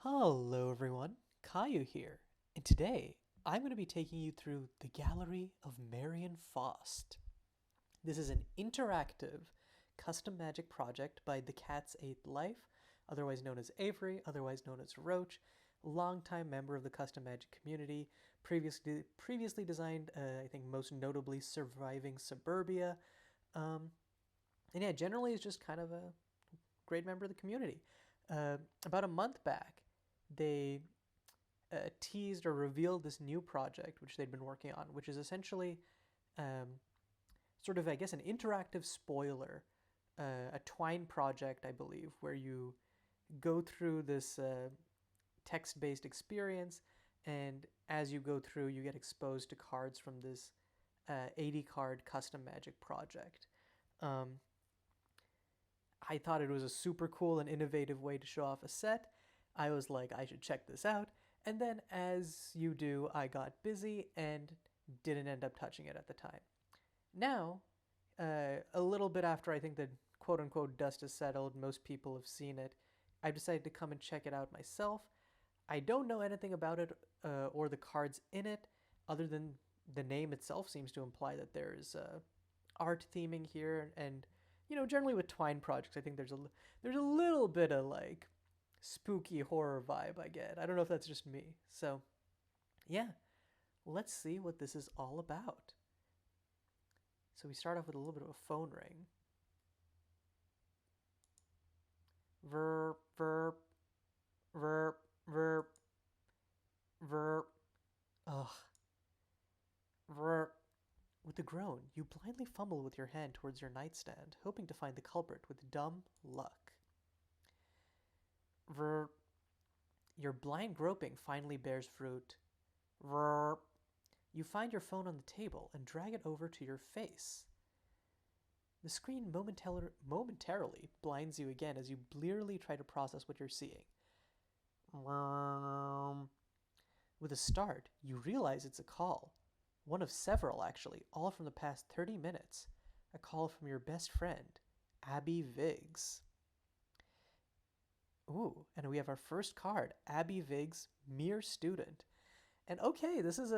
Hello everyone, Caillou here, and today I'm going to be taking you through the Gallery of Marion Faust. This is an interactive custom magic project by The Cat's Eighth Life, otherwise known as Avery, otherwise known as Roach, longtime member of the custom magic community, previously designed, I think most notably Surviving Suburbia, um, and yeah, generally is just kind of a great member of the community. About a month back, they teased or revealed this new project which they'd been working on, which is essentially um, sort of, I guess, an interactive spoiler, a Twine project, I believe, where you go through this text-based experience, and as you go through, you get exposed to cards from this 80 card custom magic project. Um, I thought it was a super cool and innovative way to show off a set. I was like, I should check this out. And then, as you do, I got busy and didn't end up touching it at the time. Now, a little bit after I think the quote unquote dust has settled, most people have seen it, I've decided to come and check it out myself. I don't know anything about it or the cards in it, other than the name itself seems to imply that there's art theming here, and generally with Twine projects, I think there's a little bit of like spooky horror vibe I get. I don't know if that's just me. So yeah, let's see what this is all about. So we start off with a little bit of a phone ring. Verb, verb, verb, verb, verb. Ugh. Verb. With a groan, you blindly fumble with your hand towards your nightstand, hoping to find the culprit with dumb luck. Ver. Your blind groping finally bears fruit. Ver. You find your phone on the table and drag it over to your face. The screen momentarily blinds you again as you blearily try to process what you're seeing. With a start, you realize it's a call. One of several, actually, all from the past 30 minutes. A call from your best friend, Abby Viggs. Ooh, and we have our first card, Abby Viggs, Mere Student. And okay, this is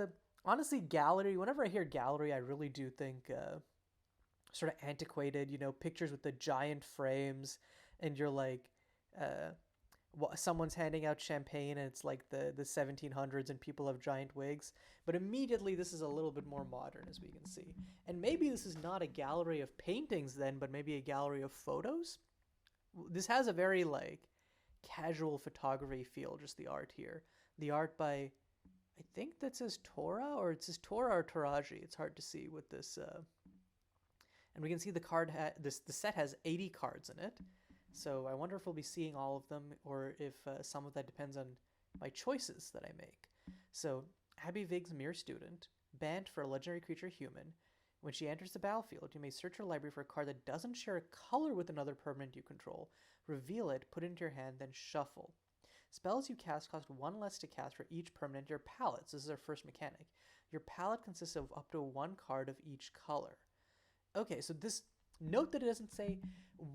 honestly, gallery. Whenever I hear gallery, I really do think sort of antiquated, pictures with the giant frames, and you're like, uh, someone's handing out champagne and it's like the 1700s and people have giant wigs. But immediately this is a little bit more modern, as we can see. And maybe this is not a gallery of paintings then, but maybe a gallery of photos. This has a very like casual photography feel, just the art here. The art by, I think that says Tora, or it says Tora or Taraji. It's hard to see with this. And we can see the set has 80 cards in it. So I wonder if we'll be seeing all of them, or if some of that depends on my choices that I make. So Abby Viggs, Mere Student, banned for a legendary creature human. When she enters the battlefield, you may search your library for a card that doesn't share a color with another permanent you control. Reveal it, put it into your hand, then shuffle. Spells you cast cost one less to cast for each permanent in your palette. So this is our first mechanic. Your palette consists of up to one card of each color. Okay, so this, note that it doesn't say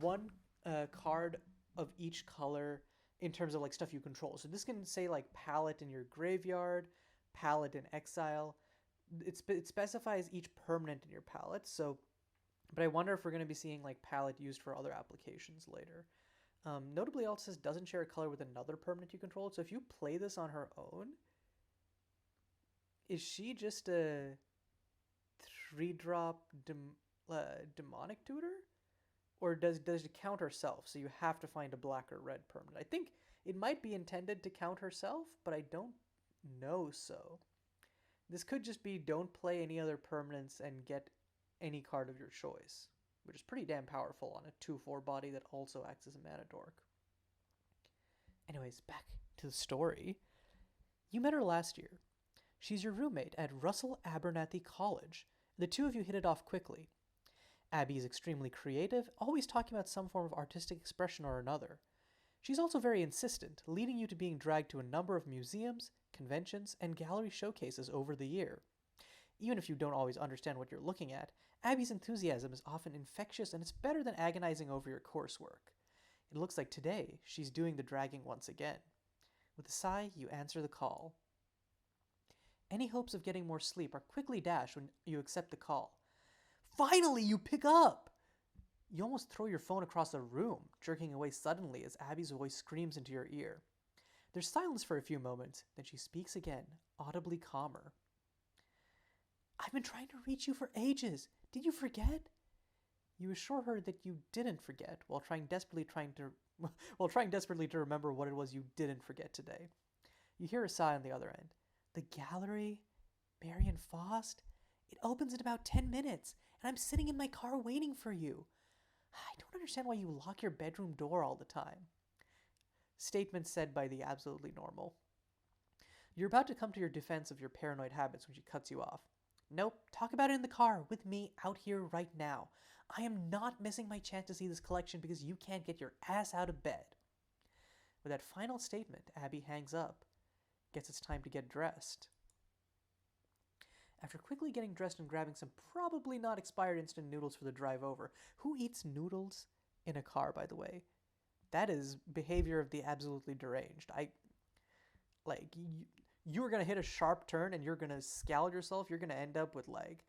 one card of each color in terms of like stuff you control. So this can say like palette in your graveyard, palette in exile. It specifies each permanent in your palette. So, but I wonder if we're going to be seeing like palette used for other applications later. Notably, it also says doesn't share a color with another permanent you control. So if you play this on her own, is she just a 3-drop demonic tutor? Or does it count herself? So you have to find a black or red permanent. I think it might be intended to count herself, but I don't know so. This could just be don't play any other permanents and get any card of your choice, which is pretty damn powerful on a 2/4 body that also acts as a mana dork. Anyways, back to the story. You met her last year. She's your roommate at Russell Abernathy College. The two of you hit it off quickly. Abby is extremely creative, always talking about some form of artistic expression or another. She's also very insistent, leading you to being dragged to a number of museums, conventions, and gallery showcases over the year. Even if you don't always understand what you're looking at, Abby's enthusiasm is often infectious, and it's better than agonizing over your coursework. It looks like today she's doing the dragging once again. With a sigh, you answer the call. Any hopes of getting more sleep are quickly dashed when you accept the call. Finally, you pick up! You almost throw your phone across the room, jerking away suddenly as Abby's voice screams into your ear. There's silence for a few moments, then she speaks again, audibly calmer. I've been trying to reach you for ages. Did you forget? You assure her that you didn't forget, while trying desperately to remember what it was you didn't forget today. You hear a sigh on the other end. The Gallery? Marion Faust? It opens in about 10 minutes, and I'm sitting in my car waiting for you. I don't understand why you lock your bedroom door all the time. Statement said by the absolutely normal. You're about to come to your defense of your paranoid habits when she cuts you off. Nope, talk about it in the car with me out here right now. I am not missing my chance to see this collection because you can't get your ass out of bed. With that final statement, Abby hangs up. Guess it's time to get dressed. After quickly getting dressed and grabbing some probably not expired instant noodles for the drive over. Who eats noodles in a car, by the way? That is behavior of the absolutely deranged. You're going to hit a sharp turn and you're going to scald yourself. You're going to end up with like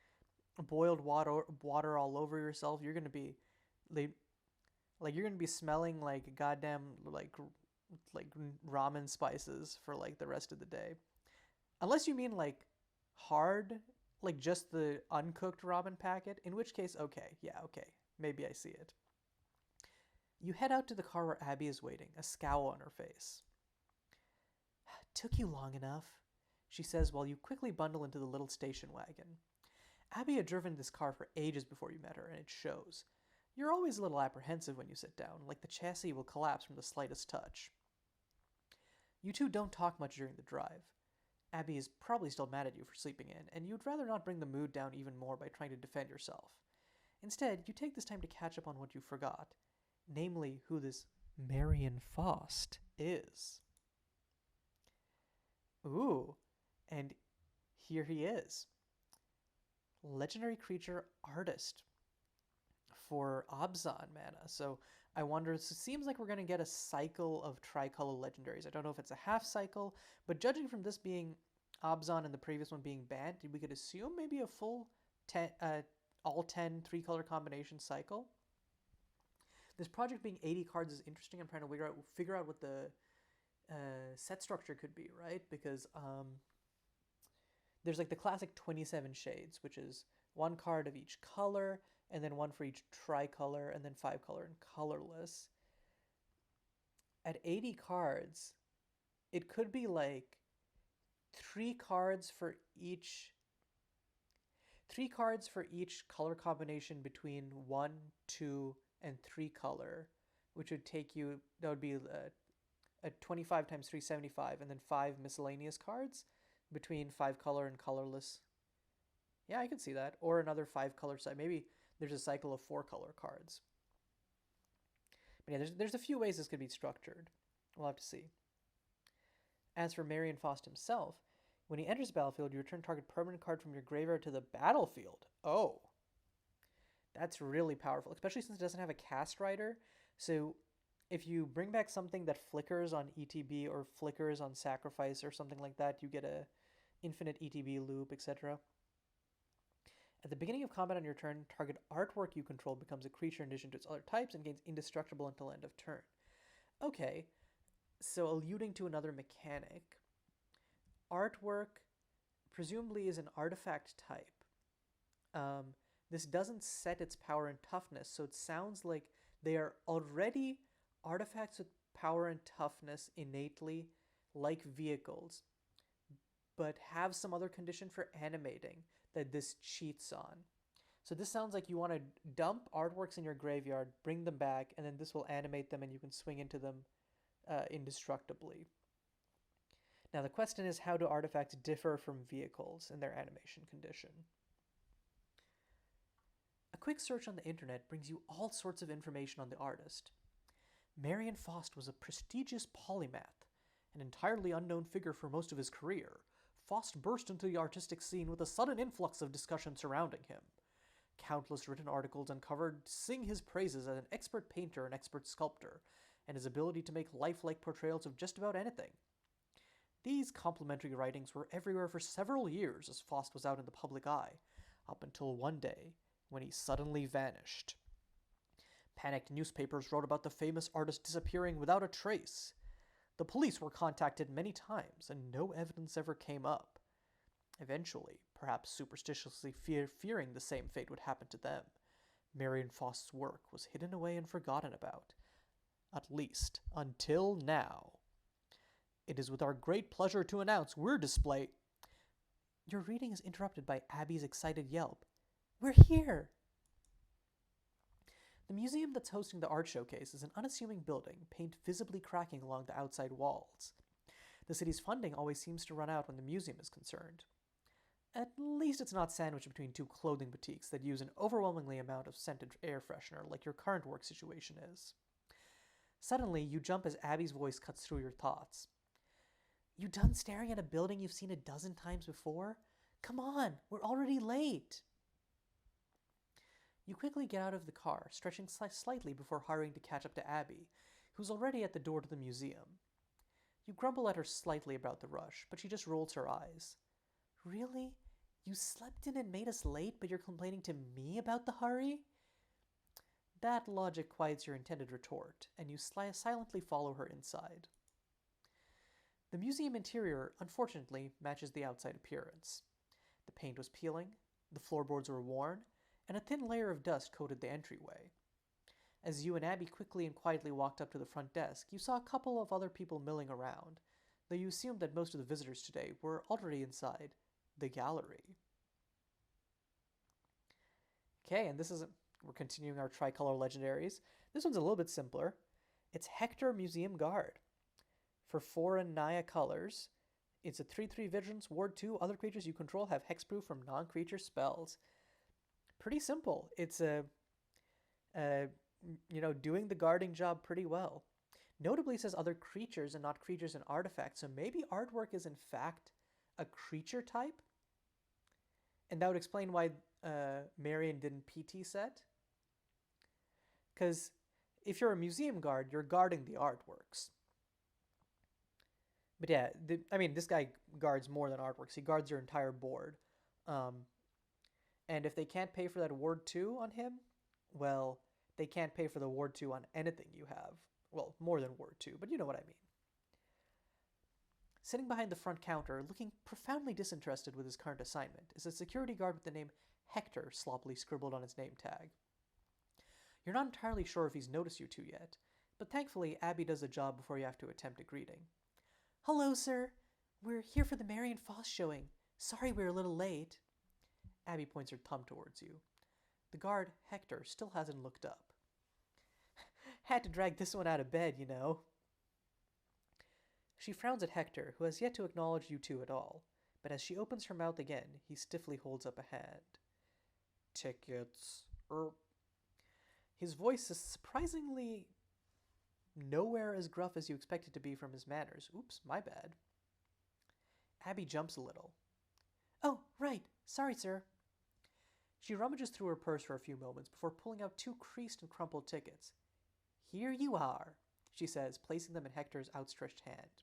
boiled water all over yourself. You're going to be you're going to be smelling like goddamn like ramen spices for like the rest of the day. Unless you mean like hard, like just the uncooked ramen packet, in which case, okay, maybe I see it. You head out to the car where Abby is waiting, a scowl on her face. Took you long enough, she says while you quickly bundle into the little station wagon. Abby had driven this car for ages before you met her, and it shows. You're always a little apprehensive when you sit down, like the chassis will collapse from the slightest touch. You two don't talk much during the drive. Abby is probably still mad at you for sleeping in, and you'd rather not bring the mood down even more by trying to defend yourself. Instead, you take this time to catch up on what you forgot, namely who this Marion Faust is. Ooh, and here he is. Legendary creature artist for Abzan mana. So I wonder, it seems like we're going to get a cycle of tricolor legendaries. I don't know if it's a half cycle, but judging from this being Abzan and the previous one being banned, we could assume maybe a full all 10 3-color combination cycle. This project being 80 cards is interesting. I'm trying to figure out what the set structure could be, right? Because there's like the classic 27 shades, which is 1 card of each color, and then 1 for each tricolor, and then 5 color and colorless. At 80 cards, it could be like 3 cards for each color combination between 1, 2, and 3 color, which would take you, that would be a 25 times 375, and then 5 miscellaneous cards between 5 color and colorless. Yeah, I could see that. Or another 5 color side. Maybe there's a cycle of 4 color cards. But yeah, there's a few ways this could be structured. We'll have to see. As for Marion Faust himself, when he enters the battlefield, you return target permanent card from your graveyard to the battlefield. Oh. That's really powerful, especially since it doesn't have a cast rider. So if you bring back something that flickers on ETB or flickers on sacrifice or something like that, you get a infinite ETB loop, etc. At the beginning of combat on your turn, target artwork you control becomes a creature in addition to its other types and gains indestructible until end of turn. Okay, so alluding to another mechanic. Artwork presumably is an artifact type. This doesn't set its power and toughness, so it sounds like they are already artifacts with power and toughness innately, like vehicles, but have some other condition for animating that this cheats on. So this sounds like you want to dump artworks in your graveyard, bring them back, and then this will animate them and you can swing into them indestructibly. Now the question is, how do artifacts differ from vehicles in their animation condition? A quick search on the internet brings you all sorts of information on the artist. Marion Faust was a prestigious polymath, an entirely unknown figure for most of his career. Faust burst into the artistic scene with a sudden influx of discussion surrounding him. Countless written articles uncovered sing his praises as an expert painter and expert sculptor, and his ability to make lifelike portrayals of just about anything. These complimentary writings were everywhere for several years as Faust was out in the public eye, up until one day when he suddenly vanished. Panicked newspapers wrote about the famous artist disappearing without a trace. The police were contacted many times, and no evidence ever came up. Eventually, perhaps superstitiously fearing the same fate would happen to them, Marion Faust's work was hidden away and forgotten about. At least, until now. It is with our great pleasure to announce we're display... Your reading is interrupted by Abby's excited yelp. We're here! The museum that's hosting the art showcase is an unassuming building, paint visibly cracking along the outside walls. The city's funding always seems to run out when the museum is concerned. At least it's not sandwiched between two clothing boutiques that use an overwhelmingly amount of scented air freshener like your current work situation is. Suddenly, you jump as Abby's voice cuts through your thoughts. You done staring at a building you've seen a dozen times before? Come on, we're already late! You quickly get out of the car, stretching slightly before hurrying to catch up to Abby, who's already at the door to the museum. You grumble at her slightly about the rush, but she just rolls her eyes. Really? You slept in and made us late, but you're complaining to me about the hurry? That logic quiets your intended retort, and you silently follow her inside. The museum interior, unfortunately, matches the outside appearance. The paint was peeling, the floorboards were worn, and a thin layer of dust coated the entryway. As you and Abby quickly and quietly walked up to the front desk, you saw a couple of other people milling around, though you assumed that most of the visitors today were already inside the gallery. Okay, and we're continuing our tricolor legendaries. This one's a little bit simpler. It's Hector Museum Guard. For 4 and Naya colors, it's a 3/3 Vigilance, Ward 2. Other creatures you control have hexproof from non-creature spells. Pretty simple. It's doing the guarding job pretty well. Notably, it says other creatures and not creatures and artifacts, so maybe artwork is in fact a creature type? And that would explain why Marion didn't PT set. Because if you're a museum guard, you're guarding the artworks. But yeah, this guy guards more than artworks. He guards your entire board. And if they can't pay for that Ward 2 on him, well, they can't pay for the Ward 2 on anything you have. Well, more than Ward 2, but you know what I mean. Sitting behind the front counter, looking profoundly disinterested with his current assignment, is a security guard with the name Hector sloppily scribbled on his name tag. You're not entirely sure if he's noticed you two yet, but thankfully Abby does the job before you have to attempt a greeting. Hello, sir. We're here for the Marion Faust showing. Sorry we're a little late. Abby points her thumb towards you. The guard, Hector, still hasn't looked up. Had to drag this one out of bed, you know. She frowns at Hector, who has yet to acknowledge you two at all, but as she opens her mouth again, he stiffly holds up a hand. Tickets. His voice is surprisingly nowhere as gruff as you expect it to be from his manners. Oops, my bad. Abby jumps a little. Oh, right. Sorry, sir. She rummages through her purse for a few moments before pulling out 2 creased and crumpled tickets. Here you are, she says, placing them in Hector's outstretched hand.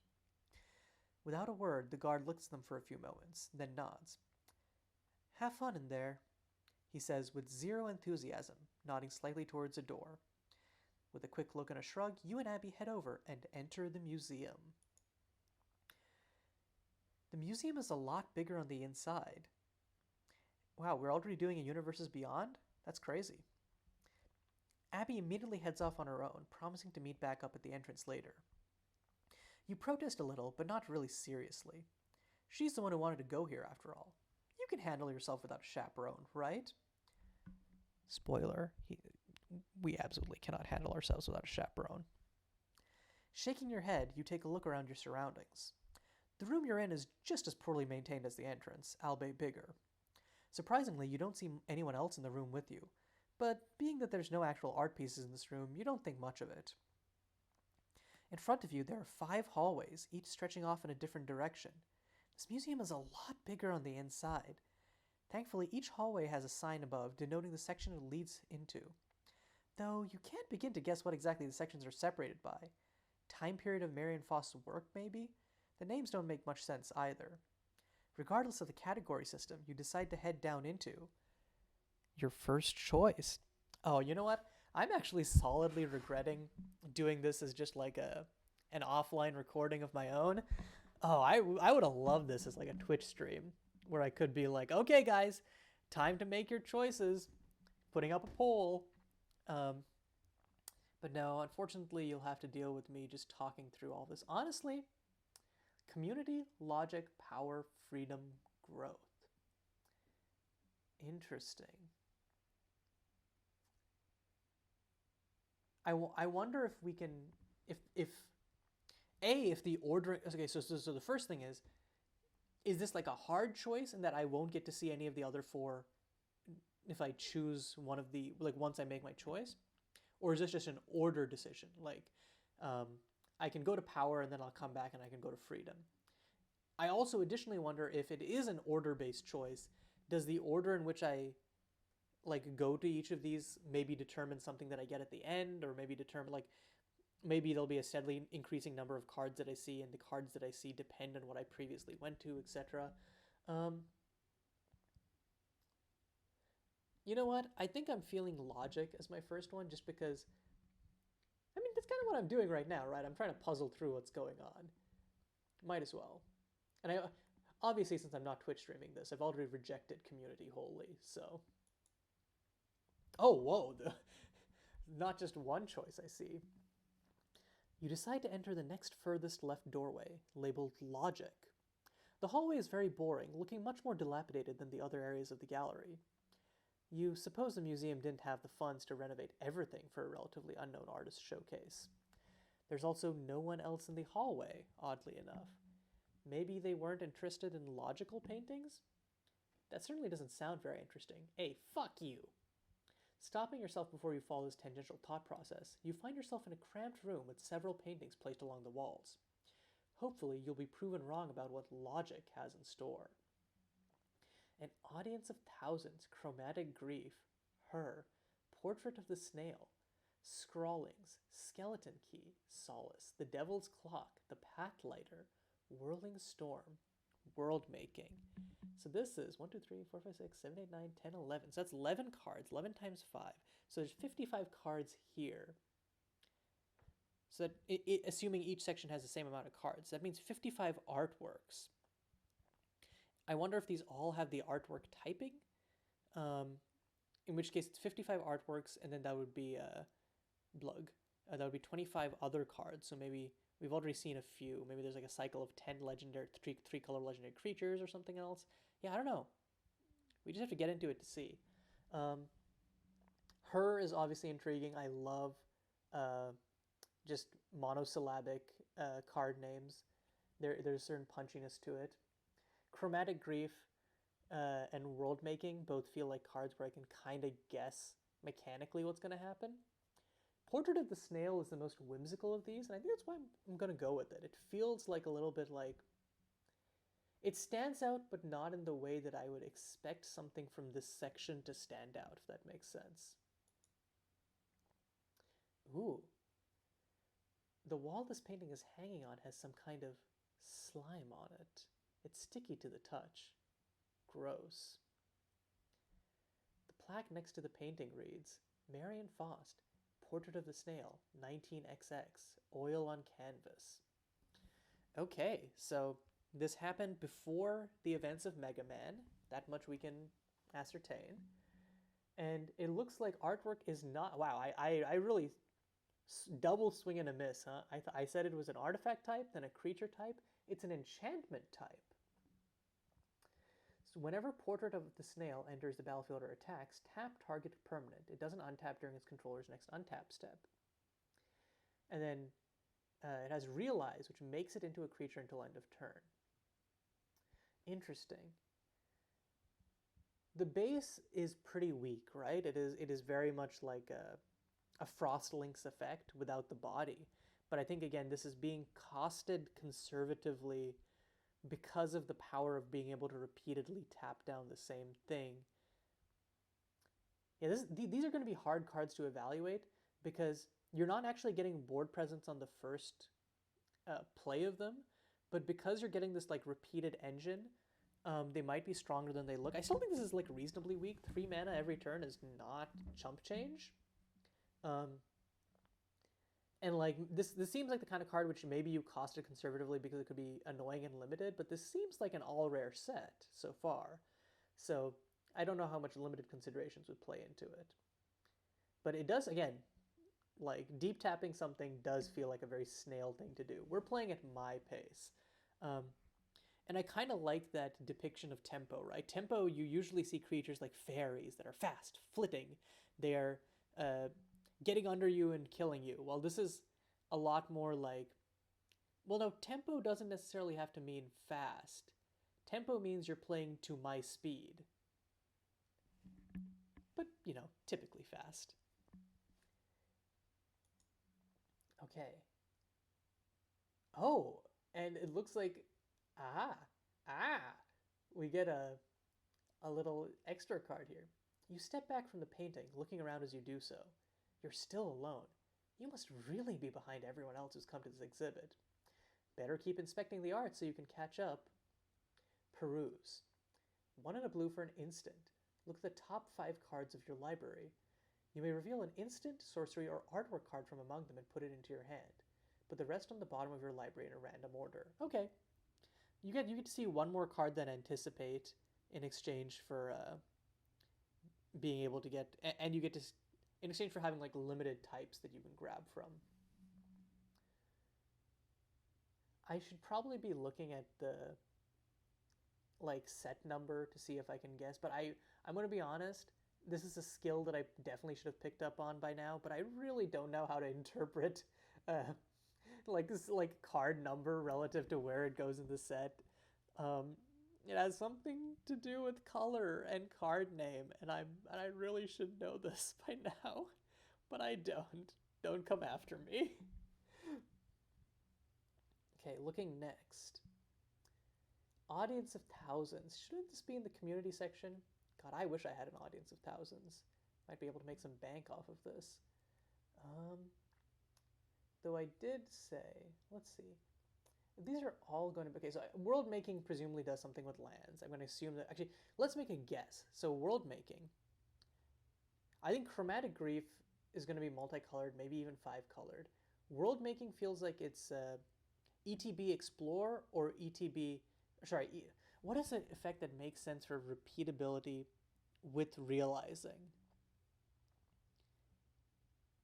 Without a word, the guard looks at them for a few moments, then nods. Have fun in there, he says with zero enthusiasm, nodding slightly towards a door. With a quick look and a shrug, you and Abby head over and enter the museum. The museum is a lot bigger on the inside. Wow, we're already doing a Universes Beyond? That's crazy. Abby immediately heads off on her own, promising to meet back up at the entrance later. You protest a little, but not really seriously. She's the one who wanted to go here after all. You can handle yourself without a chaperone, right? Spoiler, we absolutely cannot handle ourselves without a chaperone. Shaking your head, you take a look around your surroundings. The room you're in is just as poorly maintained as the entrance, albeit bigger. Surprisingly, you don't see anyone else in the room with you, but being that there's no actual art pieces in this room, you don't think much of it. In front of you, there are 5 hallways, each stretching off in a different direction. This museum is a lot bigger on the inside. Thankfully, each hallway has a sign above denoting the section it leads into. Though you can't begin to guess what exactly the sections are separated by. Time period of Marion Faust's work, maybe? The names don't make much sense either. Regardless of the category system, you decide to head down into your first choice. Oh, you know what? I'm actually solidly regretting doing this as just like an offline recording of my own. Oh, I would have loved this as like a Twitch stream where I could be like, okay, guys, time to make your choices, putting up a poll. But no, unfortunately, you'll have to deal with me just talking through all this. Honestly, community, logic, power, freedom, growth. Interesting. I wonder if we can, if the ordering, okay, so the first thing is this like a hard choice in that I won't get to see any of the other four if I choose one of the, like once I make my choice? Or is this just an order decision? Like, I can go to power and then I'll come back and I can go to freedom. I also additionally wonder if it is an order-based choice, does the order in which I like go to each of these maybe determine something that I get at the end, or maybe determine like maybe there'll be a steadily increasing number of cards that I see, and the cards that I see depend on what I previously went to, etc. You know what? I think I'm feeling logic as my first one, just because I mean that's kind of what I'm doing right now, right? I'm trying to puzzle through what's going on. Might as well. And I obviously, since I'm not Twitch streaming this, I've already rejected community wholly, so. Oh, whoa, not just one choice I see. You decide to enter the next furthest left doorway, labeled Logic. The hallway is very boring, looking much more dilapidated than the other areas of the gallery. You suppose the museum didn't have the funds to renovate everything for a relatively unknown artist showcase. There's also no one else in the hallway, oddly enough. Maybe they weren't interested in logical paintings? That certainly doesn't sound very interesting. Hey, fuck you! Stopping yourself before you follow this tangential thought process, you find yourself in a cramped room with several paintings placed along the walls. Hopefully, you'll be proven wrong about what logic has in store. An audience of thousands, chromatic grief, her, portrait of the snail, scrawlings, skeleton key, solace, the devil's clock, the path lighter, whirling storm, world making. So this is 1, 2, 3, 4, 5, 6, 7, 8, 9, 10, 11. So that's 11 cards, 11 times 5. So there's 55 cards here. So that assuming each section has the same amount of cards, that means 55 artworks. I wonder if these all have the artwork typing, in which case it's 55 artworks, and then that would be Blug. That would be 25 other cards. So maybe we've already seen a few. Maybe there's like a cycle of 10 legendary, three color legendary creatures or something else. Yeah, I don't know. We just have to get into it to see. Her is obviously intriguing. I love just monosyllabic card names. There's a certain punchiness to it. Chromatic Grief and World Making both feel like cards where I can kind of guess mechanically what's going to happen. Portrait of the Snail is the most whimsical of these, and I think that's why I'm going to go with it. It feels like a little bit like... It stands out, but not in the way that I would expect something from this section to stand out, if that makes sense. Ooh. The wall this painting is hanging on has some kind of slime on it. It's sticky to the touch. Gross. The plaque next to the painting reads, Marion Faust, Portrait of the Snail, 19XX, oil on canvas. Okay, so this happened before the events of Mega Man. That much we can ascertain. And it looks like artwork is not... Wow, I really double swing and a miss, huh? I said it was an artifact type, then a creature type. It's an enchantment type. So whenever Portrait of the Snail enters the battlefield or attacks, tap target permanent. It doesn't untap during its controller's next untap step. And then it has Realize, which makes it into a creature until end of turn. Interesting. The base is pretty weak, right? It is very much like a Frostlink's effect without the body. But I think, again, this is being costed conservatively because of the power of being able to repeatedly tap down the same thing. Yeah, these are going to be hard cards to evaluate because you're not actually getting board presence on the first play of them, but because you're getting this like repeated engine, they might be stronger than they look. I still think this is like reasonably weak. 3 mana every turn is not chump change. Um, and like this seems like the kind of card which maybe you costed conservatively because it could be annoying and limited, but this seems like an all rare set so far. So I don't know how much limited considerations would play into it. But it does, again, like deep tapping something does feel like a very snail thing to do. We're playing at my pace. Um, and I kind of like that depiction of tempo, right? Tempo, you usually see creatures like fairies that are fast, flitting. They are getting under you and killing you. Well, this is a lot more like, well, no, tempo doesn't necessarily have to mean fast. Tempo means you're playing to my speed. But, typically fast. Okay. Oh, and it looks like, ah, we get a little extra card here. You step back from the painting, looking around as you do so. You're still alone. You must really be behind everyone else who's come to this exhibit. Better keep inspecting the art so you can catch up. Peruse. 1 and a blue for an instant. Look at the top 5 cards of your library. You may reveal an instant, sorcery, or artwork card from among them and put it into your hand. Put the rest on the bottom of your library in a random order. Okay. You get to see 1 more card than Anticipate in exchange for being able to get, and you get to, in exchange for having like limited types that you can grab from. I should probably be looking at the like set number to see if I can guess, but I'm going to be honest, this is a skill that I definitely should have picked up on by now, but I really don't know how to interpret like this like card number relative to where it goes in the set. It has something to do with color and card name, and I really should know this by now, but I don't. Don't come after me. Okay, looking next. Audience of Thousands. Shouldn't this be in the community section? God, I wish I had an audience of thousands. Might be able to make some bank off of this. Though I did say, let's see. These are all going to be, okay, so world making presumably does something with lands. I'm going to assume that, actually, let's make a guess. So world making, I think Chromatic Grief is going to be multicolored, maybe even 5-colored. World making feels like it's ETB Explore or ETB, sorry, what is an effect that makes sense for repeatability with realizing?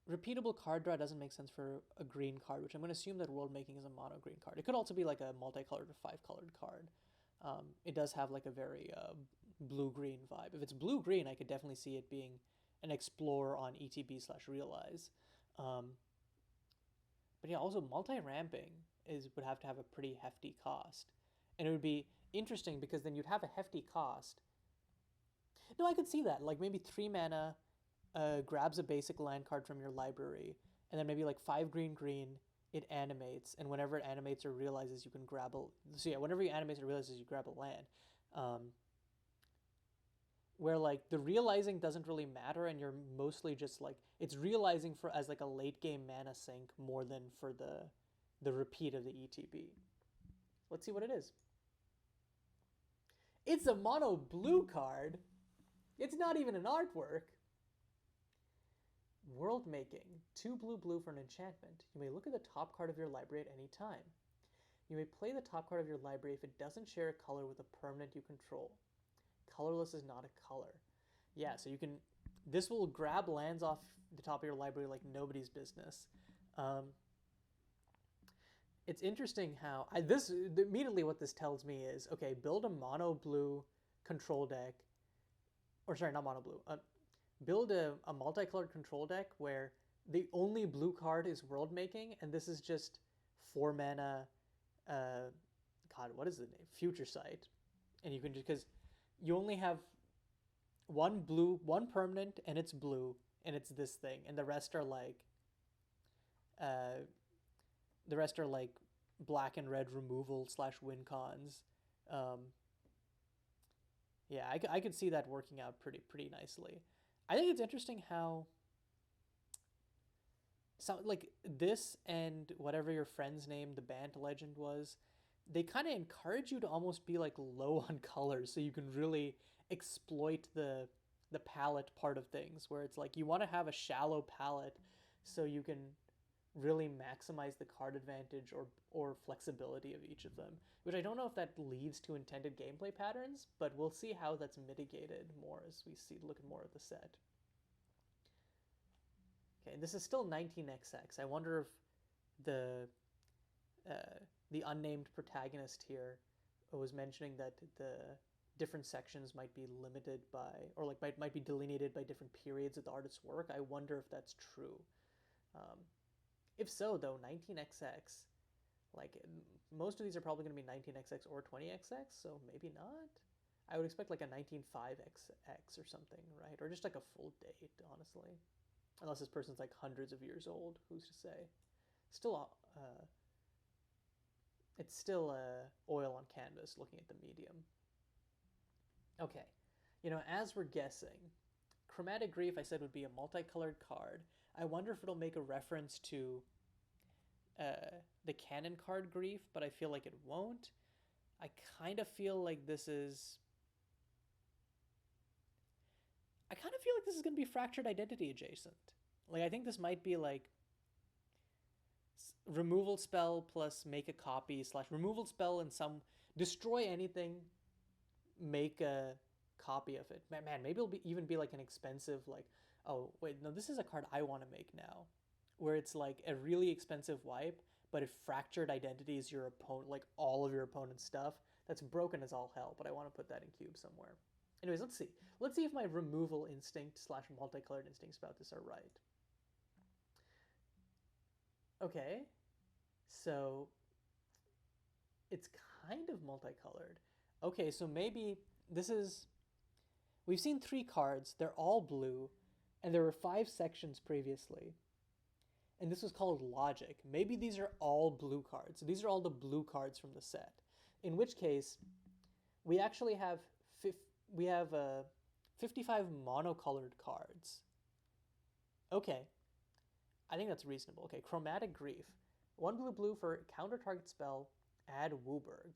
Repeatable card draw doesn't make sense for a green card, which I'm going to assume that world making is a mono green card. It could also be like a multicolored or 5-colored card. It does have like a very blue-green vibe. If it's blue-green, I could definitely see it being an explorer on ETB/realize. But yeah, also multi-ramping would have to have a pretty hefty cost. And it would be interesting because then you'd have a hefty cost. No, I could see that. Like maybe 3 mana, grabs a basic land card from your library, and then maybe like 5 green, it animates, and whenever it animates or realizes, you can grab a... So yeah, whenever you animate or realizes, you grab a land. Where like the realizing doesn't really matter, and you're mostly just like... It's realizing for as like a late game mana sink more than for the repeat of the ETB. Let's see what it is. It's a mono blue card. It's not even an artwork. World making. 2 blue for an enchantment. You may look at the top card of your library at any time. You may play the top card of your library if it doesn't share a color with a permanent you control. Colorless is not a color. Yeah, so you can... This will grab lands off the top of your library like nobody's business. It's interesting how... immediately what this tells me is, okay, build a mono blue control deck. Or sorry, not mono blue. Build a multicolored control deck where the only blue card is world making, and this is just 4 mana, God, what is the name? Future Sight. And you can just, because you only have 1 blue, 1 permanent, and it's blue, and it's this thing, and the rest are like, black and red removal / win cons. Yeah, I could see that working out pretty nicely. I think it's interesting how like this and whatever your friend's name, the band legend was, they kind of encourage you to almost be like low on colors so you can really exploit the palette part of things, where it's like you want to have a shallow palette so you can really maximize the card advantage or flexibility of each of them, which I don't know if that leads to intended gameplay patterns, but we'll see how that's mitigated more as we look at more of the set. Okay, this is still 19XX. I wonder if the unnamed protagonist here was mentioning that the different sections might be limited by, or like might be delineated by different periods of the artist's work. I wonder if that's true. If so, though, 19XX, like most of these are probably going to be 19XX or 20XX, so maybe not. I would expect like a 195XX or something, right? Or just like a full date, honestly. Unless this person's like hundreds of years old, who's to say? Still, it's still oil on canvas looking at the medium. Okay, as we're guessing, Chromatic Grief I said would be a multicolored card. I wonder if it'll make a reference to the canon card Grief, but I feel like it won't. I kind of feel like this is... I kind of feel like this is going to be Fractured Identity adjacent. Like, I think this might be like removal spell plus make a copy / removal spell and some destroy anything, make a copy of it. Man, maybe it'll even be like an expensive, like, oh wait, no, this is a card I want to make now, where it's like a really expensive wipe, but if Fractured Identity is your opponent, like all of your opponent's stuff, that's broken as all hell, but I want to put that in cube somewhere. Anyways, let's see. Let's see if my removal instinct / multicolored instincts about this are right. Okay, so it's kind of multicolored. Okay, so maybe this is... We've seen 3 cards. They're all blue, and there were 5 sections previously. And this was called Logic. Maybe these are all blue cards. So these are all the blue cards from the set. In which case, we actually have 55 monocolored cards. Okay, I think that's reasonable. Okay, Chromatic Grief. 1 blue for counter target spell, add Wooburg.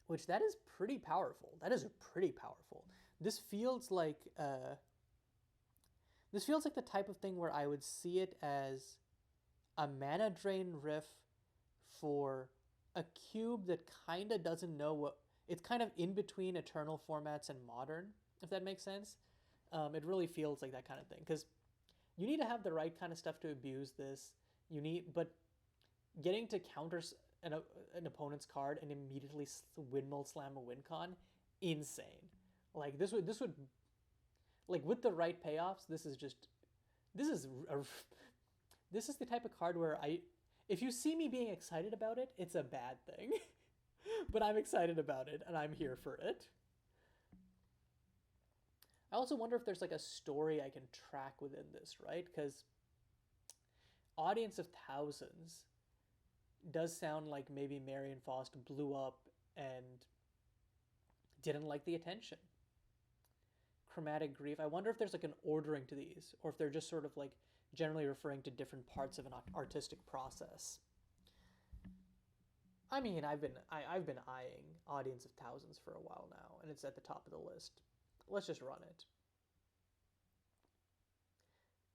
Which, that is pretty powerful. That is pretty powerful. This feels like the type of thing where I would see it as a mana drain riff for a cube that kind of doesn't know what... It's kind of in between Eternal formats and Modern, if that makes sense. It really feels like that kind of thing, because you need to have the right kind of stuff to abuse this. But getting to counter an opponent's card and immediately windmill slam a win con, insane. Like this would like, with the right payoffs, this is the type of card where if you see me being excited about it, it's a bad thing. But I'm excited about it, and I'm here for it. I also wonder if there's like a story I can track within this, right? Because Audience of Thousands does sound like maybe Marion Faust blew up and didn't like the attention. Chromatic Grief, I wonder if there's like an ordering to these, or if they're just sort of like generally referring to different parts of an artistic process. I mean, I've been eyeing Audience of Thousands for a while now, and it's at the top of the list. Let's just run it.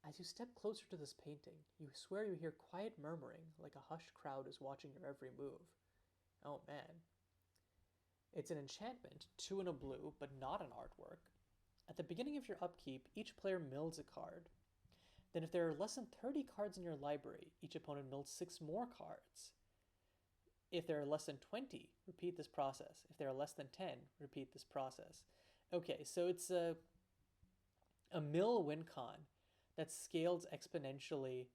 As you step closer to this painting, you swear you hear quiet murmuring, like a hushed crowd is watching your every move. Oh man. It's an enchantment, 2 in a blue, but not an artwork. At the beginning of your upkeep, each player mills a card. Then if there are less than 30 cards in your library, each opponent mills 6 more cards. If there are less than 20, repeat this process. If there are less than 10, repeat this process. Okay, so it's a mill win con that scales exponentially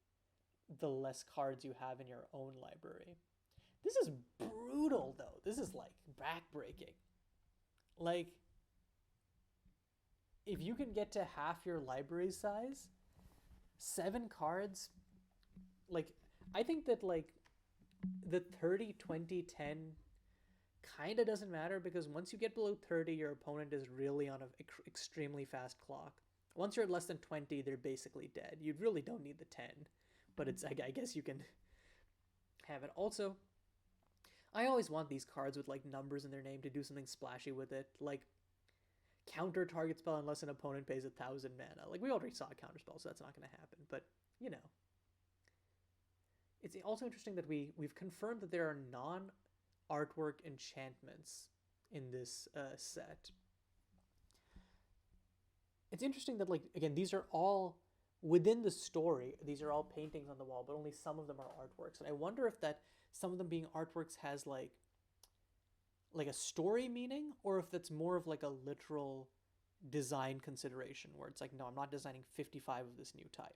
the less cards you have in your own library. This is brutal, though. This is like backbreaking. Like, if you can get to half your library size, 7 cards, like, I think that like the 30, 20, 10 kind of doesn't matter, because once you get below 30, your opponent is really on an extremely fast clock. Once you're at less than 20, they're basically dead. You really don't need the 10, but I guess you can have it. Also, I always want these cards with like numbers in their name to do something splashy with it, like counter target spell unless an opponent pays 1,000 mana. Like we already saw a counter spell, so that's not going to happen. But you know, it's also interesting that we've confirmed that there are non-artwork enchantments in this set. It's interesting that, like, again, these are all within the story. These are all paintings on the wall, but only some of them are artworks. And I wonder if that some of them being artworks has like a story meaning, or if that's more of like a literal design consideration where it's like, no, I'm not designing 55 of this new type.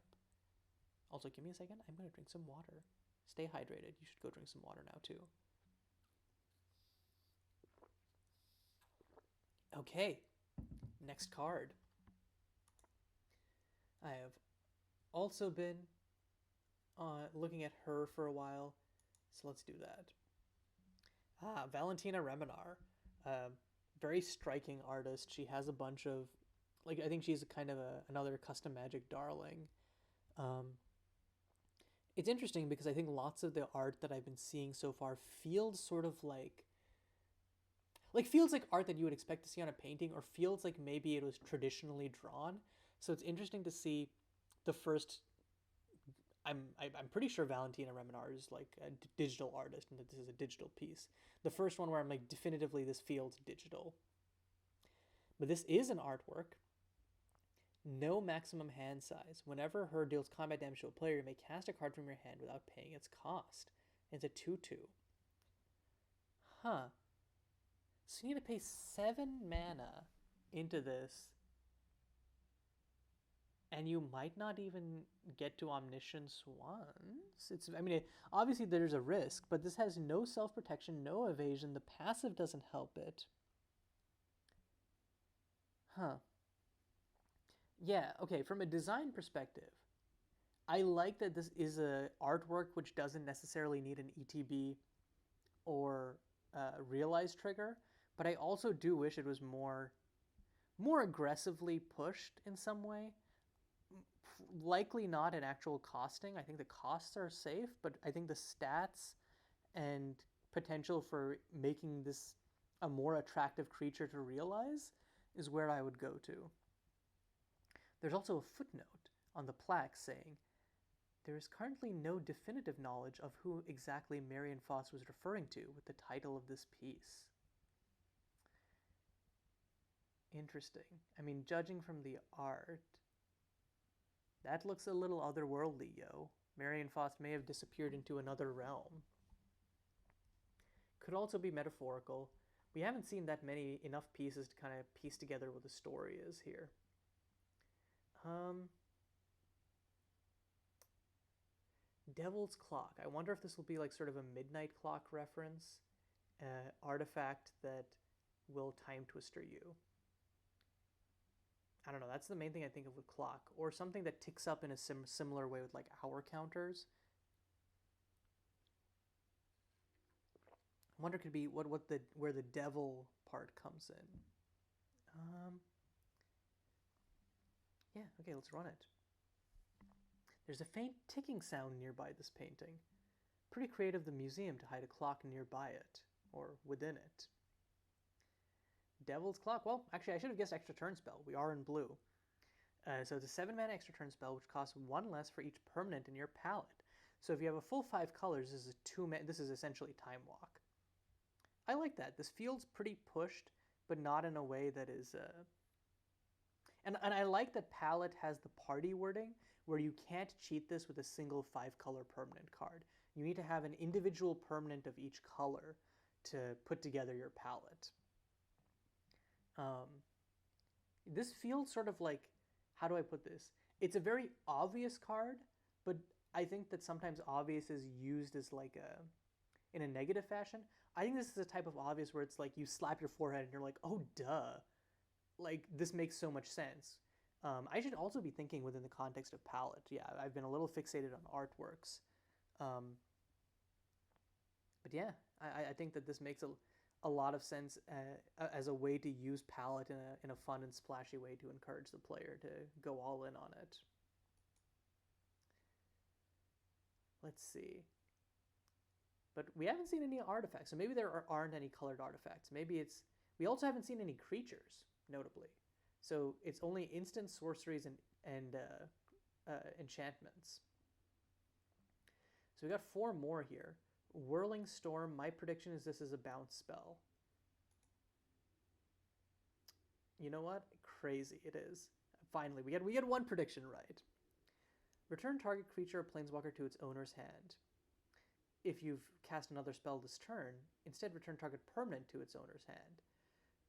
Also, give me a second. I'm going to drink some water. Stay hydrated. You should go drink some water now, too. Okay, next card. I have also been looking at her for a while, so let's do that. Valentina Remenar, very striking artist. She has a bunch of, like, I think she's kind of another custom magic darling. It's interesting because I think lots of the art that I've been seeing so far feels sort of like feels like art that you would expect to see on a painting, or feels like maybe it was traditionally drawn. So it's interesting to see the first. I'm pretty sure Valentina Remenar is like a digital artist and that this is a digital piece. The first one where I'm like, definitively this feels digital. But this is an artwork. No maximum hand size. Whenever her deals combat damage to a player, you may cast a card from your hand without paying its cost. It's a 2/2. Huh. So you need to pay 7 mana into this, and you might not even get to Omniscience once. I mean, obviously there's a risk, but this has no self-protection, no evasion. The passive doesn't help it. Huh. Yeah, okay, from a design perspective, I like that this is a artwork which doesn't necessarily need an ETB or realize trigger, but I also do wish it was more aggressively pushed in some way. Likely not in actual costing. I think the costs are safe, but I think the stats and potential for making this a more attractive creature to realize is where I would go to. There's also a footnote on the plaque saying, there is currently no definitive knowledge of who exactly Marion Faust was referring to with the title of this piece. Interesting. I mean, judging from the art, that looks a little otherworldly, yo. Marion Faust may have disappeared into another realm. Could also be metaphorical. We haven't seen that many enough pieces to kind of piece together what the story is here. Devil's Clock. I wonder if this will be like sort of a midnight clock reference. Artifact that will time twister you. I don't know, that's the main thing I think of with clock, or something that ticks up in a similar way with like hour counters. I wonder could be where the devil part comes in. Yeah, okay, let's run it. There's a faint ticking sound nearby this painting. Pretty creative of the museum to hide a clock nearby it, or within it. Devil's Clock. Well, actually, I should have guessed extra turn spell. We are in blue. So it's a 7 mana extra turn spell, which costs 1 less for each permanent in your palette. So if you have a full 5 colors, this is essentially Time Walk. I like that. This feels pretty pushed, but not in a way that is. And I like that palette has the party wording, where you can't cheat this with a single 5-color permanent card. You need to have an individual permanent of each color to put together your palette. This feels sort of like, how do I put this? It's a very obvious card, but I think that sometimes obvious is used as like in a negative fashion. I think this is a type of obvious where it's like you slap your forehead and you're like, oh, duh. Like, this makes so much sense. I should also be thinking within the context of palette. Yeah, I've been a little fixated on artworks. But yeah, I think that this makes a lot of sense as a way to use palette in a fun and splashy way to encourage the player to go all in on it. Let's see. But we haven't seen any artifacts, so maybe there aren't any colored artifacts. Maybe it's... We also haven't seen any creatures, notably. So it's only instant sorceries and enchantments. So we got 4 more here. Whirling Storm, my prediction is this is a bounce spell. You know what? Crazy, it is. Finally, we get one prediction right. Return target creature or planeswalker to its owner's hand. If you've cast another spell this turn, instead return target permanent to its owner's hand.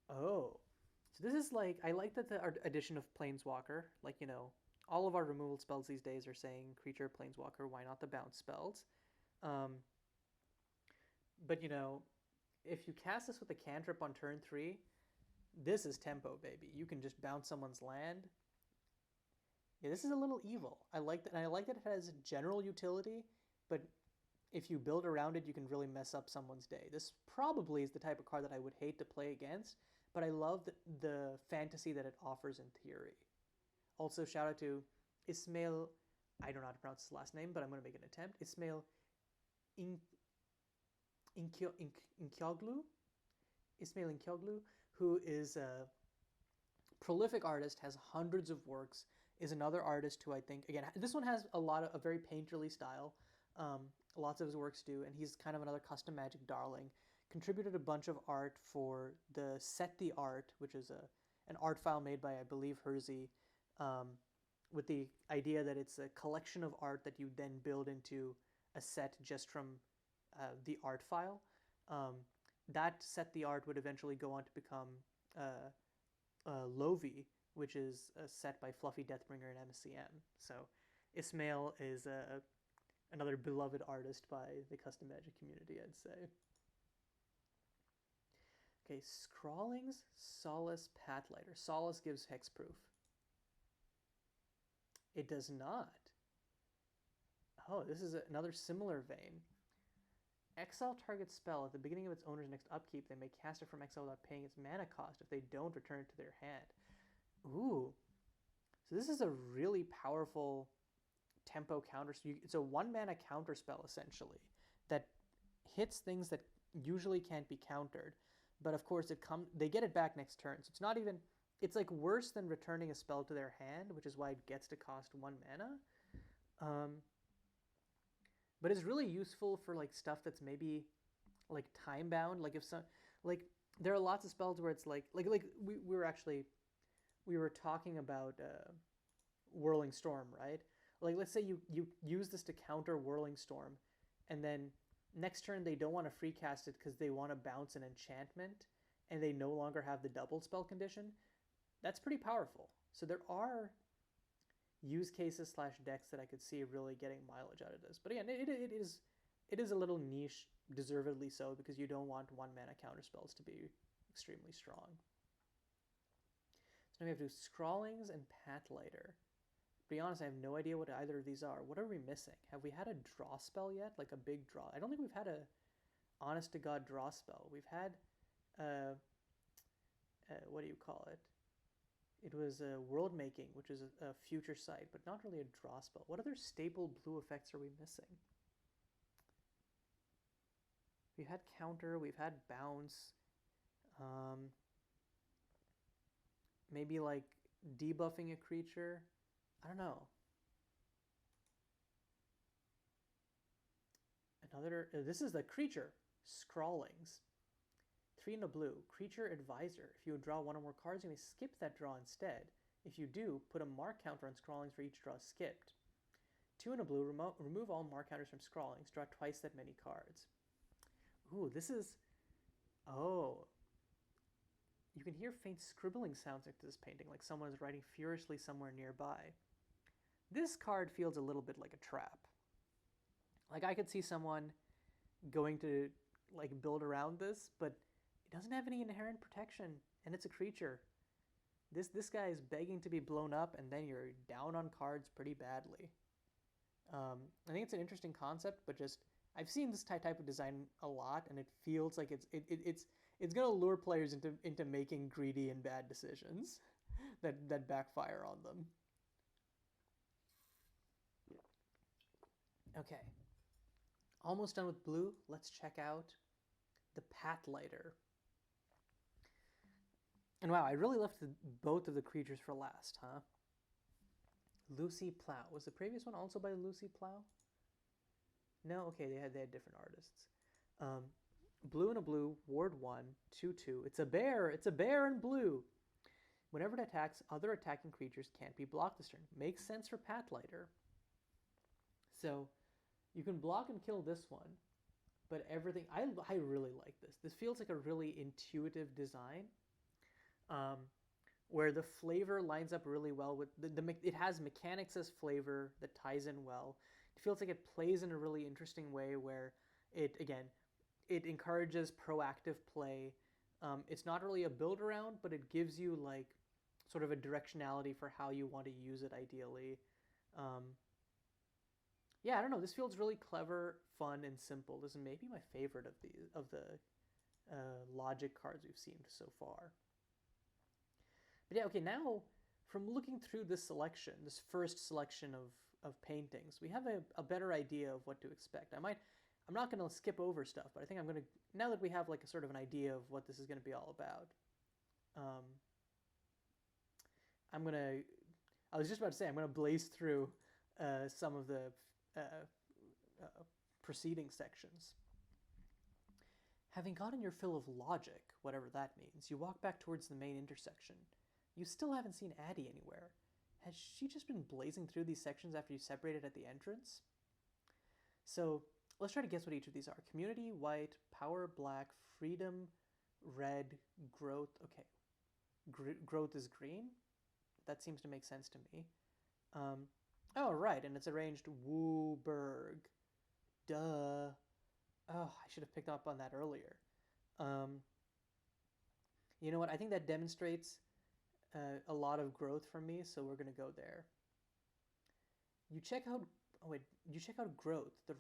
Oh. So this is like, I like that the addition of planeswalker, like, you know, all of our removal spells these days are saying creature, planeswalker, why not the bounce spells? But, you know, if you cast this with a cantrip on turn 3, this is tempo, baby. You can just bounce someone's land. Yeah, this is a little evil. I like that, and I like that it has general utility, but if you build around it, you can really mess up someone's day. This probably is the type of card that I would hate to play against, but I love the fantasy that it offers in theory. Also, shout out to Ismail, I don't know how to pronounce his last name, but I'm going to make an attempt. Ismail Inkioglu? Ismail Inkioglu, who is a prolific artist, has hundreds of works, is another artist who I think, again, this one has a very painterly style. Lots of his works do, and he's kind of another custom Magic darling. Contributed a bunch of art for the Set the Art, which is an art file made by, I believe, Hersey, with the idea that it's a collection of art that you then build into a set just from the art file. That Set the Art would eventually go on to become Lovi, which is a set by Fluffy Deathbringer and MSCM. So Ismail is another beloved artist by the custom Magic community, I'd say. Okay, Scrawlings, Solace, Pathlighter. Solace gives hexproof. It does not. Oh, this is another similar vein. Exile target spell. At the beginning of its owner's next upkeep, they may cast it from exile without paying its mana cost. If they don't, return it to their hand. Ooh. So this is a really powerful tempo counter. So it's a 1 mana counter spell, essentially, that hits things that usually can't be countered. But of course, they get it back next turn. So it's not even... It's like worse than returning a spell to their hand, which is why it gets to cost 1 mana. But it's really useful for like stuff that's maybe like time bound. Like if some, like there are lots of spells where it's like we were talking about Whirling Storm, right? Like let's say you use this to counter Whirling Storm, and then next turn they don't want to free cast it because they want to bounce an enchantment, and they no longer have the double spell condition. That's pretty powerful. So there are use cases / decks that I could see really getting mileage out of this. But again, it is a little niche, deservedly so, because you don't want 1 mana counter spells to be extremely strong. So now we have to do Scrawlings and Pathlighter. To be honest, I have no idea what either of these are. What are we missing? Have we had a draw spell yet? Like a big draw? I don't think we've had a honest to God draw spell. We've had what do you call it? It was World Making, which is a future sight, but not really a draw spell. What other staple blue effects are we missing? We've had counter, we've had bounce. Maybe like debuffing a creature. I don't know. Another, this is the creature, Scrawlings. 3 in a blue, Creature Advisor. If you draw 1 or more cards, you may skip that draw instead. If you do, put a mark counter on Scrawlings for each draw skipped. 2 in a blue, remove all mark counters from Scrawlings. Draw twice that many cards. Ooh, this is... Oh. You can hear faint scribbling sounds like this painting, like someone is writing furiously somewhere nearby. This card feels a little bit like a trap. Like I could see someone going to like build around this, but it doesn't have any inherent protection, and it's a creature. This guy is begging to be blown up, and then you're down on cards pretty badly. I think it's an interesting concept, but just I've seen this type of design a lot, and it feels like it's gonna lure players into making greedy and bad decisions that backfire on them. Okay. Almost done with blue. Let's check out the Pat Lighter. And wow, I really left both of the creatures for last, huh? Lucy Plow. Was the previous one also by Lucy Plow? No? Okay, they had different artists. Um, Blue and a blue, ward 1, 2/2. It's a bear! It's a bear in blue! Whenever it attacks, other attacking creatures can't be blocked this turn. Makes sense for Path Lighter. So, you can block and kill this one, but everything... I really like this. This feels like a really intuitive design, where the flavor lines up really well with... It has mechanics as flavor that ties in well. It feels like it plays in a really interesting way where it, again, it encourages proactive play. It's not really a build around, but it gives you like sort of a directionality for how you want to use it ideally. Yeah, I don't know. This feels really clever, fun, and simple. This is maybe my favorite of the logic cards we've seen so far. But yeah, okay, now from looking through this selection, this first selection of paintings, we have a better idea of what to expect. I'm not going to skip over stuff, but I think I'm going to, now that we have like a sort of an idea of what this is going to be all about, I was just about to say, I'm going to blaze through some of the preceding sections. Having gotten your fill of logic, whatever that means, you walk back towards the main intersection. You still haven't seen Addie anywhere. Has she just been blazing through these sections after you separated at the entrance? So let's try to guess what each of these are. Community, white, power, black, freedom, red, growth. Okay. Growth is green. That seems to make sense to me. Oh, right, and it's arranged Wooburg. Duh. Oh, I should have picked up on that earlier. You know what? I think that demonstrates a lot of growth from me, so we're going to go there. You check out growth, the